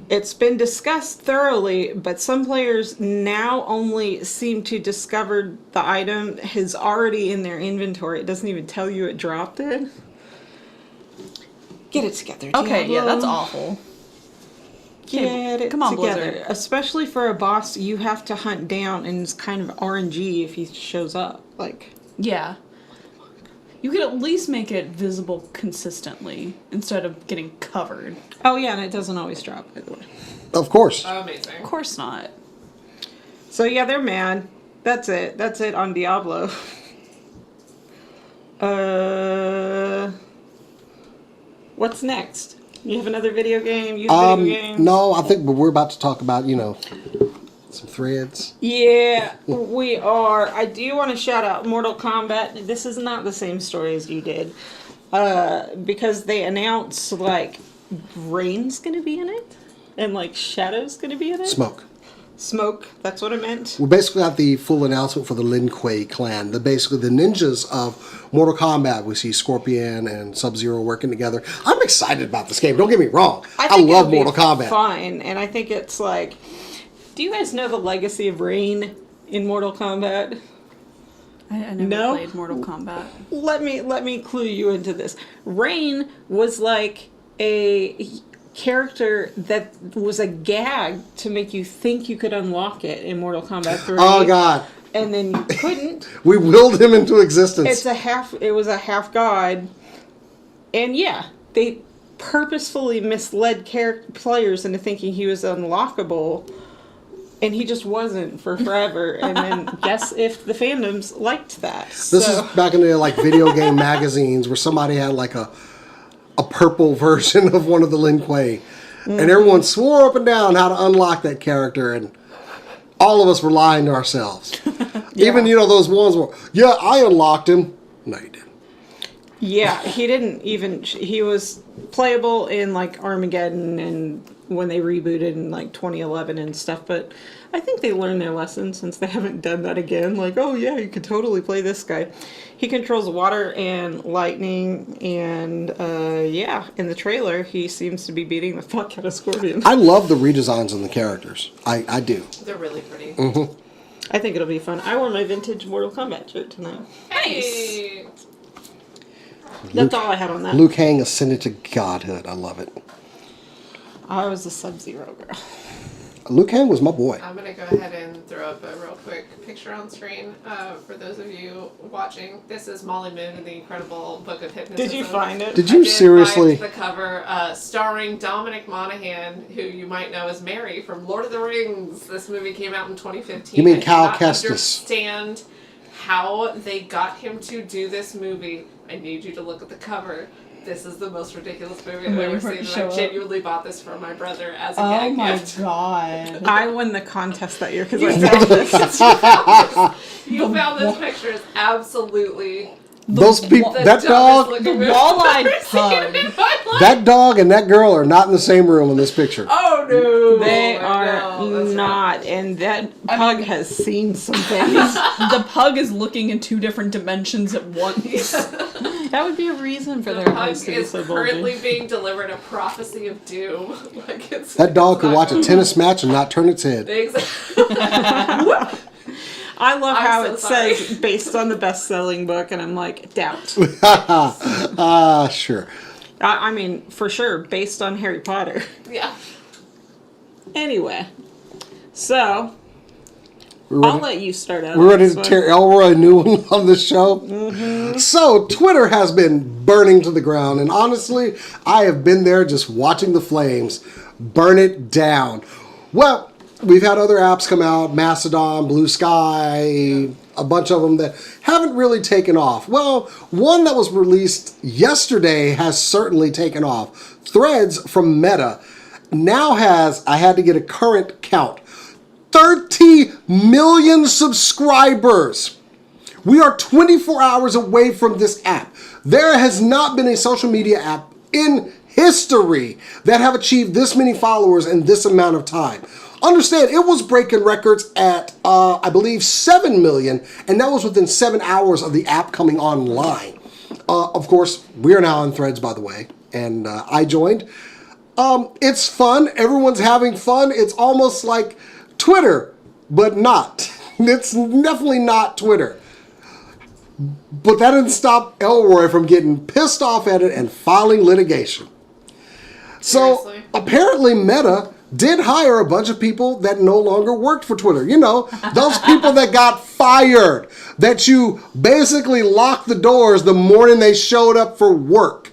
It's been discussed thoroughly, but some players now only seem to discover the item is already in their inventory. It doesn't even tell you it dropped it. Get it together, Okay, yeah, Diablo. that's awful. Get it Come on, together. Blizzard. Especially for a boss you have to hunt down, and it's kind of RNG if he shows up. Like, Yeah. You could at least make it visible consistently instead of getting covered. oh yeah, and it doesn't always drop, by the way. Of course. Amazing. Of course not. So yeah, they're mad. That's it. That's it on Diablo. What's next? You have another video game? You have video games? No, I think we're about to talk about, some threads. Yeah, we are. I do want to shout out Mortal Kombat. This is not the same story as you did. Because they announced, like, Rain's gonna be in it. And, like, Shadow's gonna be in it. Smoke, that's what I meant. We basically got the full announcement for the Lin Kuei clan. Basically the ninjas of Mortal Kombat. We see Scorpion and Sub-Zero working together. I'm excited about this game. Don't get me wrong. I think love it'll be Mortal Kombat. Fine, and I think it's like Do you guys know the legacy of Rain in Mortal Kombat? I never No? played Mortal Kombat. Let me clue you into this. Rain was like a character that was a gag to make you think you could unlock it in Mortal Kombat 3. Oh God, And then you couldn't. we willed him into existence. It was a half god. And yeah, they purposefully misled players into thinking he was unlockable. And he just wasn't for forever. And then guess if the fandoms liked that. This is back in the like video game magazines where somebody had like a purple version of one of the Lin Kuei. And everyone swore up and down how to unlock that character, and all of us were lying to ourselves. Even, those ones where, yeah, I unlocked him. No, you didn't. Yeah, he didn't even. He was playable in like Armageddon and when they rebooted in like 2011 and stuff, but I think they learned their lesson since they haven't done that again. Like, oh yeah, you could totally play this guy. He controls water and lightning, and in the trailer, he seems to be beating the fuck out of Scorpion. I love the redesigns on the characters. I do. They're really pretty. I think it'll be fun. I wore my vintage Mortal Kombat shirt tonight. Hey! That's all I had on that. Liu Kang ascended to godhood. I love it. I was a Sub-Zero girl. Liu Kang was my boy. I'm going to go ahead and throw up a real quick picture on screen for those of you watching. This is Molly Moon in the Incredible Book of Hypnotism. Did you find it? Did you I did seriously? find the cover starring Dominic Monaghan, who you might know as Mary from Lord of the Rings. This movie came out in 2015. You mean I Cal cannot Kestis. understand how they got him to do this movie. I need you to look at the cover. This is the most ridiculous movie I've waiting ever for it seen, to and I show up. genuinely bought this for my brother as a Oh gag my gift. god. I won the contest that year because I You found found this. this. You found this picture is absolutely Those people, the that dumbest dog, looking the movie I've wall-eyed ever seen pug. in my life. that dog and that girl are not in the same room in this picture. Oh no! They No, are that's not, and that pug has seen some things. The pug is looking in two different dimensions at once. That would be a reason for The their pug house to be is so currently bulgy. being delivered a prophecy of doom. Like it's That dog it's could not watch a going- tennis match and not turn its head. Exactly. I love I'm how so it sorry. says based on the best-selling book, and I'm like, doubt. Sure. I mean, for sure, based on Harry Potter. Yeah. Anyway, so We're I'll ready, let you start out. we're on ready this to one. tear Elroy a new one on this show. So, Twitter has been burning to the ground, and honestly, I have been there just watching the flames burn it down. Well, we've had other apps come out, Mastodon, Blue Sky, a bunch of them that haven't really taken off. Well, one that was released yesterday has certainly taken off. Threads from Meta now has, I had to get a current count, 30 million subscribers. We are 24 hours away from this app. There has not been a social media app in history that have achieved this many followers in this amount of time. Understand, it was breaking records at, I believe, 7 million, and that was within 7 hours of the app coming online. Of course, we are now on Threads, by the way, and I joined. It's fun. Everyone's having fun. It's almost like Twitter, but not. It's definitely not Twitter. But that didn't stop Elroy from getting pissed off at it and filing litigation. So Seriously? apparently Meta did hire a bunch of people that no longer worked for Twitter. You know, those people that got fired, that you basically locked the doors the morning they showed up for work.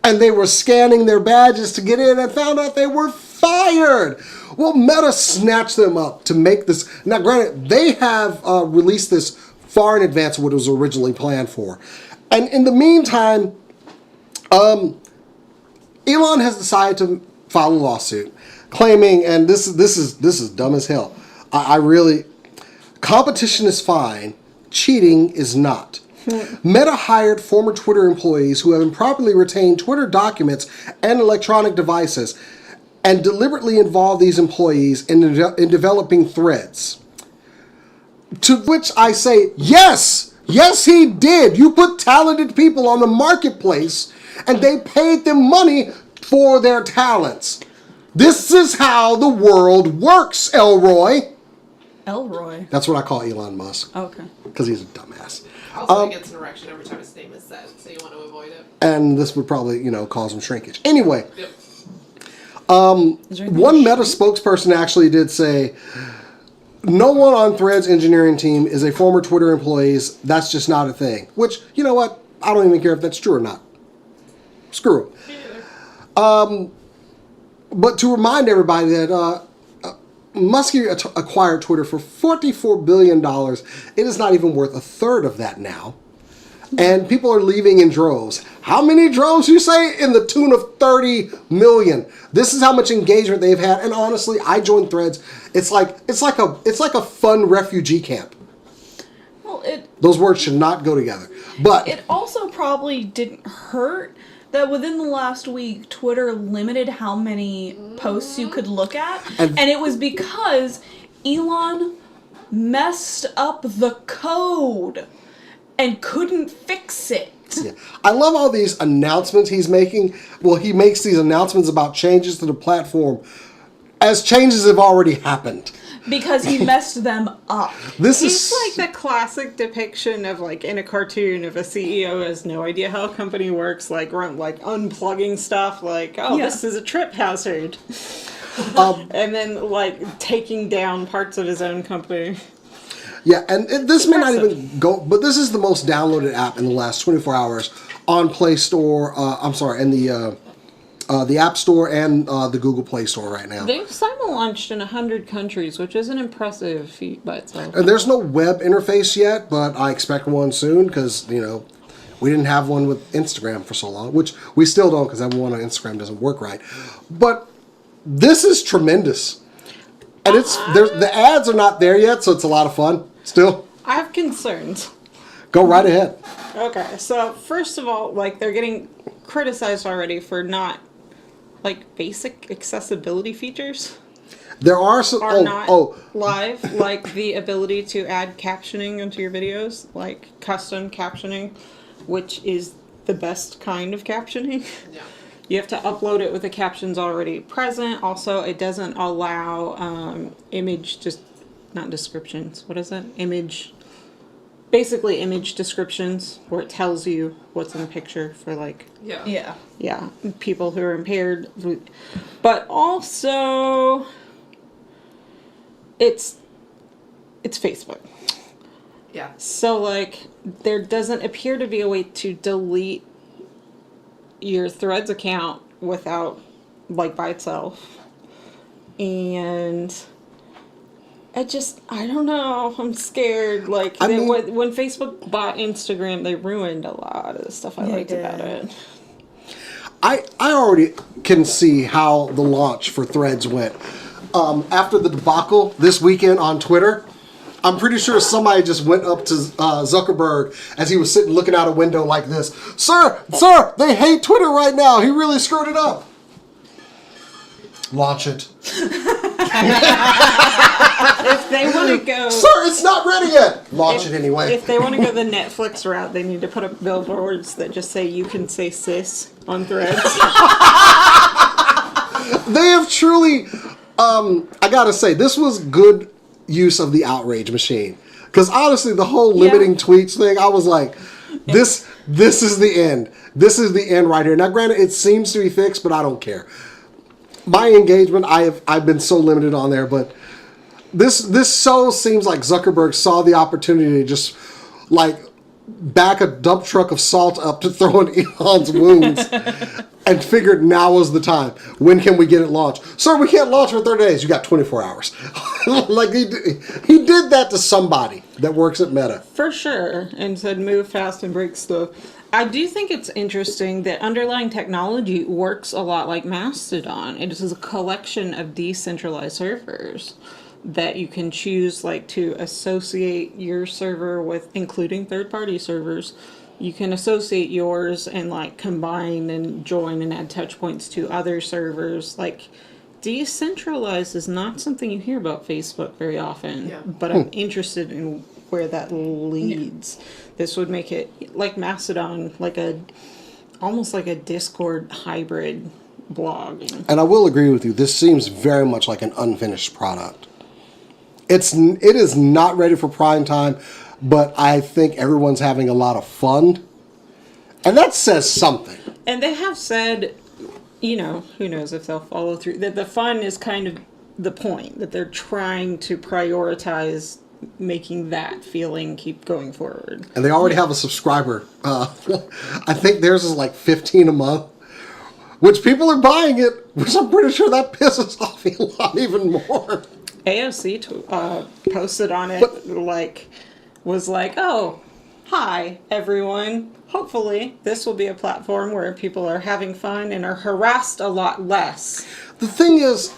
And they were scanning their badges to get in and found out they were fired. Well, Meta snatched them up to make this. Now, granted, they have released this far in advance of what it was originally planned for. And in the meantime, Elon has decided to file a lawsuit claiming, and this is dumb as hell. I really, competition is fine, cheating is not. Meta hired former Twitter employees who have improperly retained Twitter documents and electronic devices and deliberately involved these employees in developing threads. To which I say, yes, he did. You put talented people on the marketplace and they paid them money for their talents. This is how the world works, Elroy. Elroy. That's what I call Elon Musk, Okay. because he's a dumbass. Also, he gets an erection every time his name is said, so you want to avoid it. And this would probably, cause him shrinkage. Anyway, Yep. Is there anything one to Meta spokesperson actually did say, no one on Thread's engineering team is a former Twitter employee. That's just not a thing. Which, you know what? I don't even care if that's true or not. Screw it. But to remind everybody that Musk acquired Twitter for $44 billion. It is not even worth a third of that now. And people are leaving in droves. How many droves you say? In the tune of 30 million. This is how much engagement they've had. And honestly, I joined Threads. It's like a fun refugee camp. Well, Those words should not go together. But it also probably didn't hurt that within the last week, Twitter limited how many posts you could look at. And it was because Elon messed up the code and couldn't fix it. yeah. I love all these announcements he's making. Well, he makes these announcements about changes to the platform as changes have already happened. Because he messed them up. This He's is like the classic depiction of like in a cartoon of a CEO has no idea how a company works, like unplugging stuff, like this is a trip hazard, and then like taking down parts of his own company. yeah, and this may not even go, but this is the most downloaded app in the last 24 hours on Play Store. In the App Store and the Google Play Store right now. They've simul-launched in 100 countries, which is an impressive feat by itself. And there's no web interface yet, but I expect one soon because, we didn't have one with Instagram for so long, which we still don't because that one on Instagram doesn't work right. But this is tremendous. And the ads are not there yet, so it's a lot of fun still. I have concerns. Go right ahead. Okay, so first of all, like they're getting criticized already for not like basic accessibility features There are some are not live, like the ability to add captioning into your videos, like custom captioning, which is the best kind of captioning. Yeah. You have to upload it with the captions already present. Also, it doesn't allow image, just not descriptions. What is it? Basically image descriptions where it tells you what's in the picture for like Yeah. Yeah. people who are impaired. But also it's Facebook. Yeah. So like there doesn't appear to be a way to delete your Threads account without like by itself. And I don't know. I'm scared. Like, when Facebook bought Instagram, they ruined a lot of the stuff I liked about it. I already can see how the launch for Threads went. After the debacle this weekend on Twitter, I'm pretty sure somebody just went up to Zuckerberg as he was sitting looking out a window like this. Sir, they hate Twitter right now. He really screwed it up. Launch it. If they want to go... Sir, it's not ready yet. Launch it anyway. If they want to go the Netflix route, they need to put up billboards that just say, you can say sis on Threads. They have truly... I gotta say, this was good use of the outrage machine. Because honestly, the whole limiting tweets thing, I was like, this is the end. This is the end right here. Now, granted, it seems to be fixed, but I don't care. My engagement, I've been so limited on there, but this so seems like Zuckerberg saw the opportunity to just like back a dump truck of salt up to throw in Elon's wounds and figured now was the time. When can we get it launched? Sir, we can't launch for 30 days. You got 24 hours. Like he did that to somebody that works at Meta. For sure. And said move fast and break slow. I do think it's interesting that underlying technology works a lot like Mastodon. It is a collection of decentralized servers that you can choose like to associate your server with, including third-party servers. You can associate yours and like combine and join and add touch points to other servers. Like decentralized is not something you hear about Facebook very often, but I'm interested in where that leads. This would make it like Mastodon, like almost like a Discord hybrid blogging. And I will agree with you. This seems very much like an unfinished product. It is not ready for prime time, but I think everyone's having a lot of fun. And that says something. And they have said, you know, who knows if they'll follow through, that the fun is kind of the point, that they're trying to prioritize making that feeling keep going forward. And they already have a subscriber. I think theirs is like 15 a month, which people are buying it, which I'm pretty sure that pisses off Elon even more. AOC posted on it, was like, oh, hi, everyone. Hopefully this will be a platform where people are having fun and are harassed a lot less. The thing is,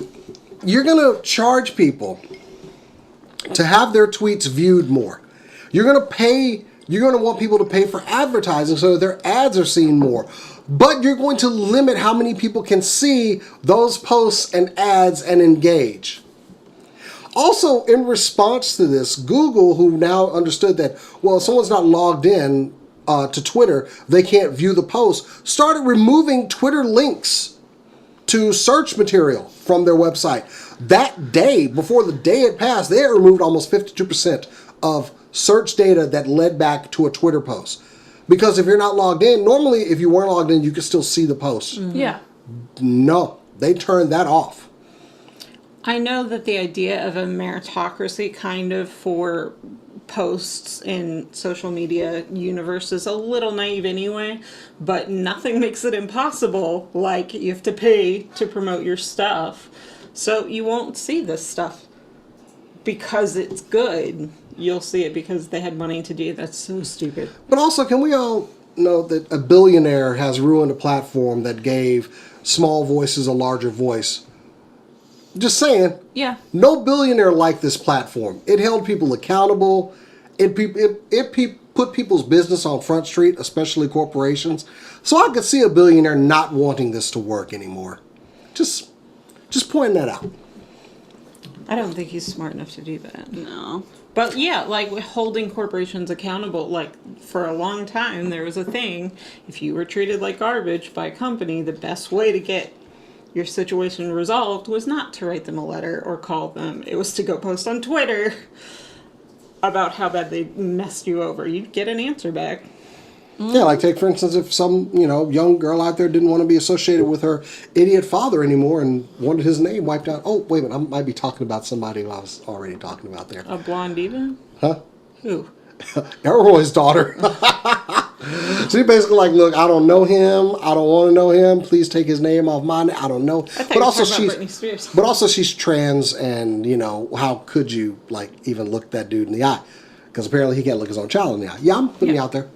you're going to charge people to have their tweets viewed more. You're going to want people to pay for advertising so that their ads are seen more. But you're going to limit how many people can see those posts and ads and engage. Also, in response to this, Google, who now understood that, well, if someone's not logged in to Twitter, they can't view the post, started removing Twitter links to search material from their website. That day, before the day had passed, they had removed almost 52% of search data that led back to a Twitter post. Because if you're not logged in, normally if you weren't logged in, you could still see the post. Mm-hmm. Yeah. No, they turned that off. I know that the idea of a meritocracy kind of for posts in social media universe is a little naive anyway, but nothing makes it impossible. Like, you have to pay to promote your stuff. So you won't see this stuff because it's good. You'll see it because they had money to do it. That's so stupid. But also, can we all know that a billionaire has ruined a platform that gave small voices a larger voice? Just saying. Yeah. No billionaire liked this platform. It held people accountable. It put people's business on Front Street, especially corporations. So I could see a billionaire not wanting this to work anymore. Just pointing that out. I don't think he's smart enough to do that. No. But yeah, like holding corporations accountable, like for a long time there was a thing, if you were treated like garbage by a company, the best way to get your situation resolved was not to write them a letter or call them. It was to go post on Twitter about how bad they messed you over. You'd get an answer back. Yeah, like take for instance if some, young girl out there didn't want to be associated with her idiot father anymore and wanted his name wiped out. Oh, wait a minute, I might be talking about somebody who I was already talking about there. A blonde diva? Huh? Who? Elroy's daughter. She basically like, look, I don't know him. I don't want to know him. Please take his name off mine. I don't know. But also she's trans, and how could you even look that dude in the eye? Because apparently he can't look his own child in the eye. Yeah, I'm putting it out there.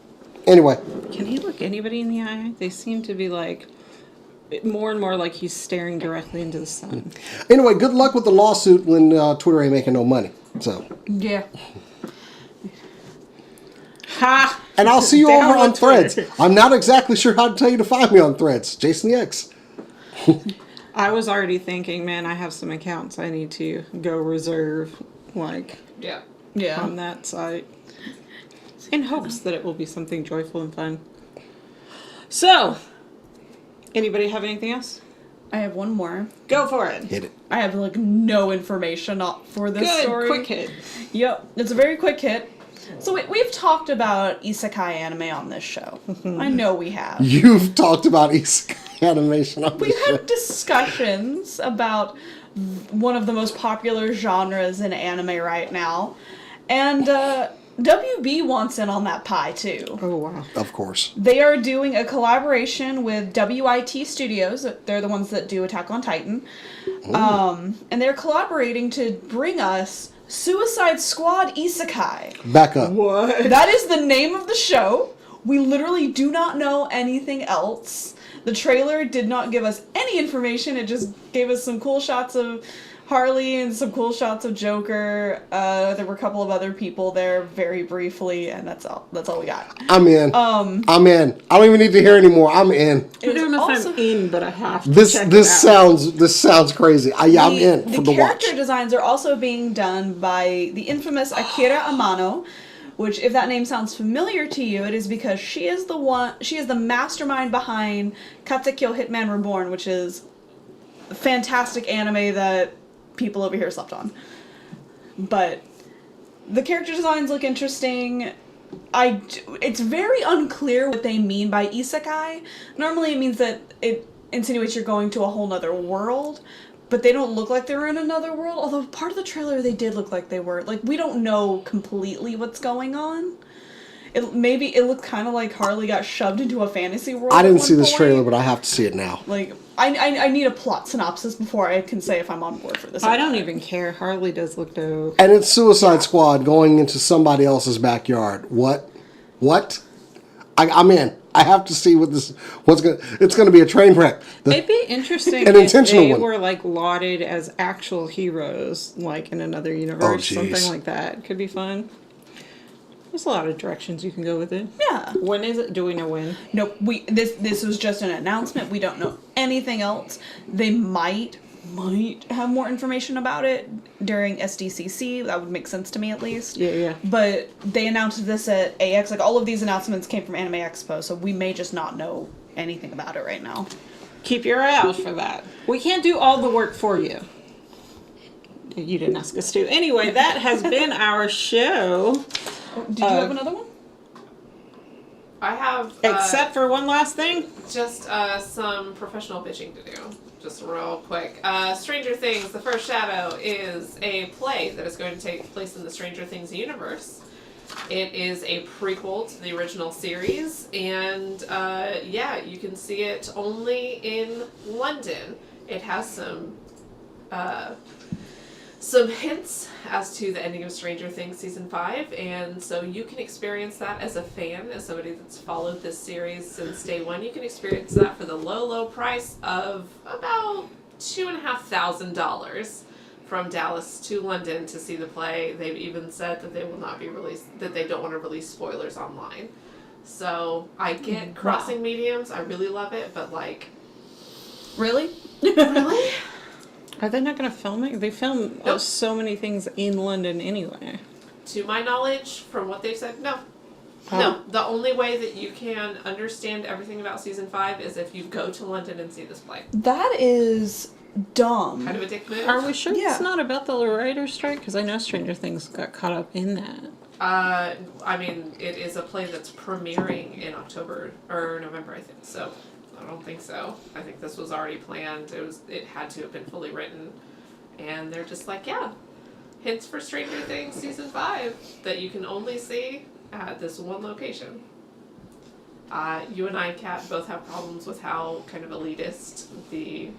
Anyway. Can he look anybody in the eye? They seem to be more and more like he's staring directly into the sun. Anyway, good luck with the lawsuit when Twitter ain't making no money. So. Yeah. Ha! And I'll see you Down over on Twitter. Threads. I'm not exactly sure how to tell you to find me on Threads. Jason the X. I was already thinking, man, I have some accounts I need to go reserve, Yeah. on that site. In hopes that it will be something joyful and fun. So, anybody have anything else? I have one more. Go for it. Hit it. I have no information for this Good, story. quick hit. Yep, it's a very quick hit. So we've talked about isekai anime on this show. I know we have. You've talked about isekai animation on We've this show. had discussions about one of the most popular genres in anime right now. And WB wants in on that pie, too. Oh, wow. Of course. They are doing a collaboration with WIT Studios. They're the ones that do Attack on Titan. And they're collaborating to bring us Suicide Squad Isekai. Back up. What? That is the name of the show. We literally do not know anything else. The trailer did not give us any information. It just gave us some cool shots of Harley and some cool shots of Joker. There were a couple of other people there very briefly, and that's all we got. I'm in. I'm in. I don't even need to hear anymore. I'm in. I don't know if I'm in, but I have to check This it out. sounds crazy. I'm in for the watch. character designs are also being done by the infamous Akira Amano, which, if that name sounds familiar to you, it is because she is the mastermind behind Katekyo Hitman Reborn, which is a fantastic anime that people over here slept on. But the character designs look interesting. It's very unclear what they mean by isekai. Normally it means that it insinuates you're going to a whole nother world, but they don't look like they're in another world, although part of the trailer they did look like they were. Like, we don't know completely what's going on. It looked kind of like Harley got shoved into a fantasy world. I didn't at see one this point. trailer, but I have to see it now. Like, I need a plot synopsis before I can say if I'm on board for this. I don't even care. Harley does look dope. And it's Suicide Squad going into somebody else's backyard. What? I'm in. I have to see it's gonna be a train wreck. It'd be interesting An if intentional they one. were like lauded as actual heroes, like in another universe, jeez. something like that. Could be fun. There's a lot of directions you can go with it. Yeah. When is it? Do we know when? Nope. This was just an announcement. We don't know anything else. They might have more information about it during SDCC. That would make sense to me, at least. Yeah. But they announced this at AX. Like, all of these announcements came from Anime Expo, so we may just not know anything about it right now. Keep your eye out for that. We can't do all the work for you. You didn't ask us to. Anyway, that has been our show. Did you have another one? I have Except for one last thing. just some professional bitching to do. Just real quick. Stranger Things, The First Shadow is a play that is going to take place in the Stranger Things universe. It is a prequel to the original series, and you can see it only in London. It has some hints as to the ending of Stranger Things Season 5, and so you can experience that as a fan, as somebody that's followed this series since day one. You can experience that for the low price of about $2,500 from Dallas to London to see the play. They've even said that they will not be released, that they don't want to release spoilers online. So I get crossing mediums, I really love it, but like... Really? Really? Are they not going to film it? They film Nope. so many things in London anyway. To my knowledge, from what they've said, no. Oh. No, the only way that you can understand everything about Season 5 is if you go to London and see this play. That is dumb. Kind of a dick move. Are we sure Yeah. it's not about the writer's strike? Because I know Stranger Things got caught up in that. I mean, it is a play that's premiering in October, or November, I think, so I don't think so. I think this was already planned. It had to have been fully written. And they're just like, yeah, hints for Stranger Things Season 5 that you can only see at this one location. You and I, Kat, both have problems with how kind of elitist the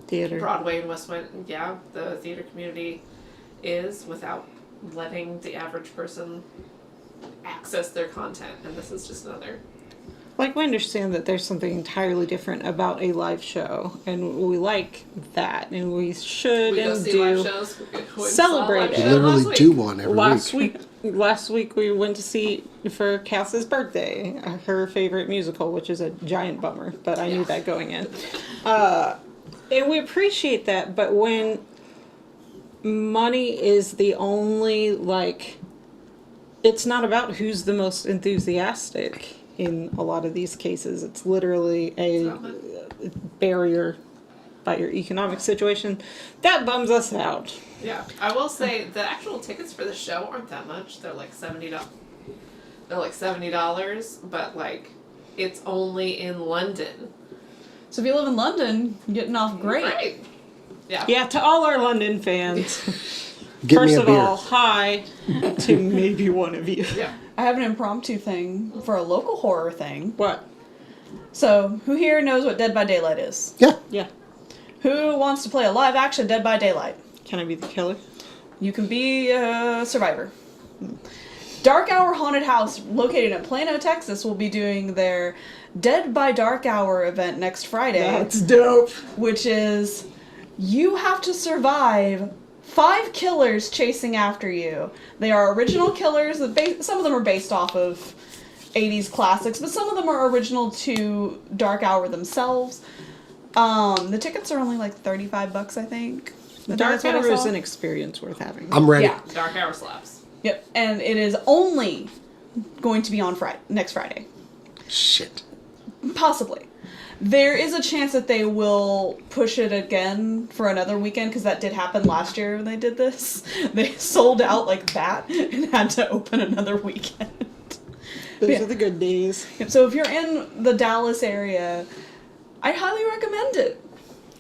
Theater. Broadway and West End, the theater community is, without letting the average person access their content, and this is just another. Like, we understand that there's something entirely different about a live show, and we like that, and we should We go and see do live shows. We celebrate saw a live it. You show literally last week. do one every Last week. last week we went to see for Cass's birthday, her favorite musical, which is a giant bummer, but I knew Yeah. that going in. And we appreciate that, but when money is the only, like, it's not about who's the most enthusiastic in a lot of these cases. It's literally a barrier by your economic situation. That bums us out. Yeah, I will say the actual tickets for the show aren't that much. They're like $70. They're like $70, but like it's only in London. So if you live in London, you're getting off great. Right. Yeah. Yeah, to all our London fans. Get First me a of beer. all, hi to maybe one of you. Yeah. I have an impromptu thing for a local horror thing. What? So, who here knows what Dead by Daylight is? Yeah. Yeah. Who wants to play a live action Dead by Daylight? Can I be the killer? You can be a survivor. Dark Hour Haunted House, located in Plano, Texas, will be doing their Dead by Dark Hour event next Friday. dope. Which is, you have to survive 5 killers chasing after you. They are original killers. Some of them are based off of 80s classics, but some of them are original to Dark Hour themselves. The tickets are only like $35, I think. Dark That's what I Hour is saw. an experience worth having. I'm ready. Yeah. Dark Hour slaps. Yep, and it is only going to be on next Friday. Shit. Possibly. There is a chance that they will push it again for another weekend, because that did happen last year when they did this. They sold out like that and had to open another weekend. Those are the good days. So if you're in the Dallas area, I highly recommend it.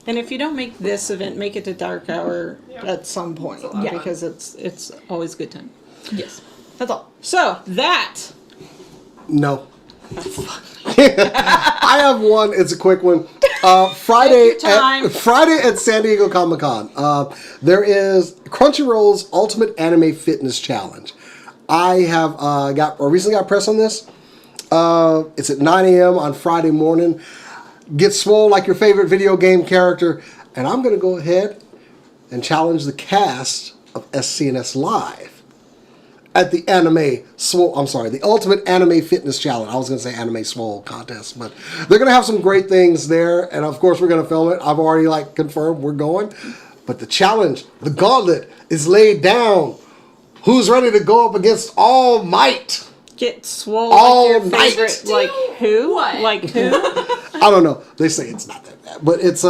And if you don't make this event, make it to dark hour Yep. at some point, It's a lot of fun. because it's always a good time. Yes. That's all. So that No. I have one. It's a quick one. Friday Take your time. at San Diego Comic-Con. There is Crunchyroll's Ultimate Anime Fitness Challenge. I have recently got press on this. It's at 9 a.m. on Friday morning. Get swole like your favorite video game character, and I'm going to go ahead and challenge the cast of SCNS Live at the the Ultimate Anime Fitness Challenge. I was going to say Anime Swole Contest, but they're going to have some great things there, and of course we're going to film it. I've already confirmed we're going, but the challenge, the gauntlet, is laid down. Who's ready to go up against All Might? get swole All like your night. favorite, like who? What? Like who? I don't know. They say it's not that bad, but it's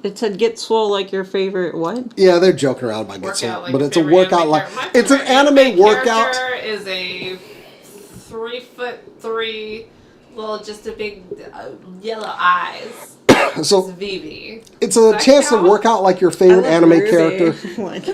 It said get swole like your favorite what? yeah, they're joking around about Get Workout Swole, like but your it's a favorite workout anime like character. My it's an favorite anime workout. character is a 3'3", little, just a big yellow eyes. It's So Vivi. it's a that chance to count? work out like your I favorite love anime Ruby. character. Like,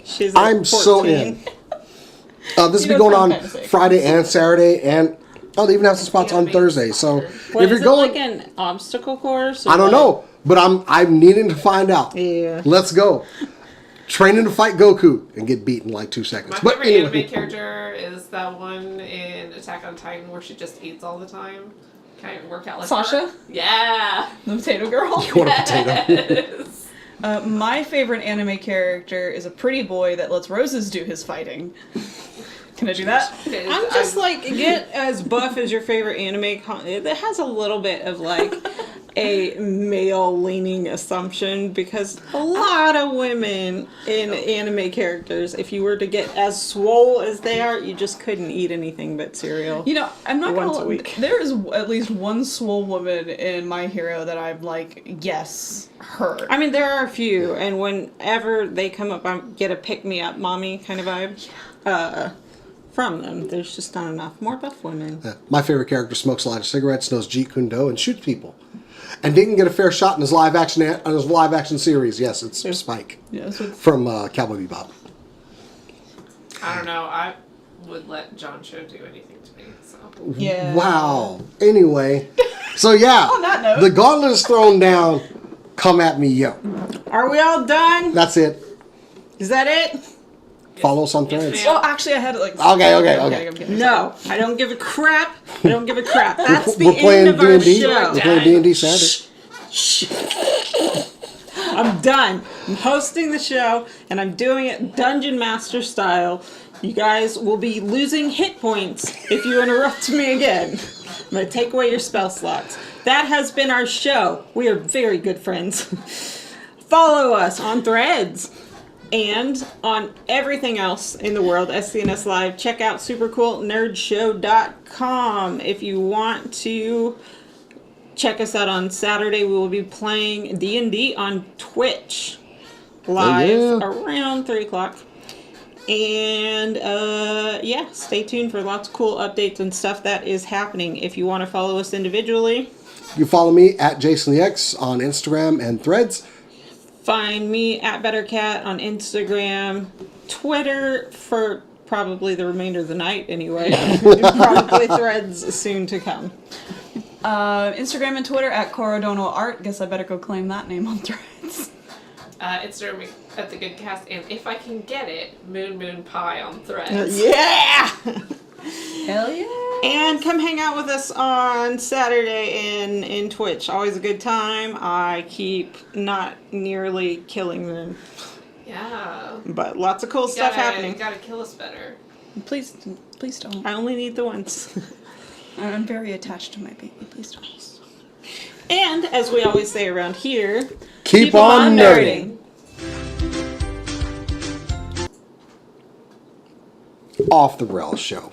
she's like I'm so 14. in. This will You be know going what on I'm trying to say. Friday and Saturday, and they even have some spots on Anime Thursday. So What, if is you're it going, like an obstacle course? or I don't what? know, but I'm needing to find out. Yeah. Let's go. Training to fight Goku and get beat in like 2 seconds. My But favorite anyway, anime character is that one in Attack on Titan where she just eats all the time. Can I work out like Sasha? her? Yeah. The potato girl. you want a potato? Yes. My favorite anime character is a pretty boy that lets Roses do his fighting. Can I do that? I'm just like, get as buff as your favorite anime. It has a little bit of like a male leaning assumption because a lot of women in anime characters, if you were to get as swole as they are, you just couldn't eat anything but cereal. You know, I'm not Once gonna. a week. There is at least one swole woman in My Hero that I'm like, yes, her. I mean, there are a few, and whenever they come up, I get a pick me up, mommy kind of vibe. From them, there's just not enough. More buff women. my favorite character smokes a lot of cigarettes, knows Jeet Kune Do, and shoots people. And didn't get a fair shot in his live action series. Yes, it's Spike Yeah, so it's, from Cowboy Bebop. I don't know. I would let John Cho do anything to me. So yeah. Wow. Anyway, so yeah, On that note. the gauntlet is thrown down. Come at me, yo. Are we all done? That's it. Is that it? Follow us on Yes, Threads. ma'am. Well, actually, I had it like. Okay. No, I don't give a crap. I don't give a crap. That's the We're playing end of our D&D. show. We're playing D&D Saturday. I'm done. I'm hosting the show, and I'm doing it Dungeon Master style. You guys will be losing hit points if you interrupt me again. I'm going to take away your spell slots. That has been our show. We are very good friends. Follow us on Threads and on everything else in the world, SCNS Live. Check out supercoolnerdshow.com if you want to. Check us out on Saturday. We will be playing D&D on Twitch live yeah. around 3 o'clock. And yeah, stay tuned for lots of cool updates and stuff that is happening. If you want to follow us individually, You follow me at JasonTheX on Instagram and Threads. find me at BetterCat on Instagram, Twitter for probably the remainder of the night anyway. Probably Threads soon to come. Instagram and Twitter at Corodono Art. Guess I better go claim that name on Threads. Instagram at the Good Cast, and if I can get it, Moon Pie on Threads. Yeah! Hell yeah! And come hang out with us on Saturday in Twitch. Always a good time. I keep not nearly killing them, Yeah. but lots of cool stuff happening. You gotta kill us better. Please don't. I only need the ones. I'm very attached to my baby. Please don't. And as we always say around here, Keep on nerding. Off the Rails show.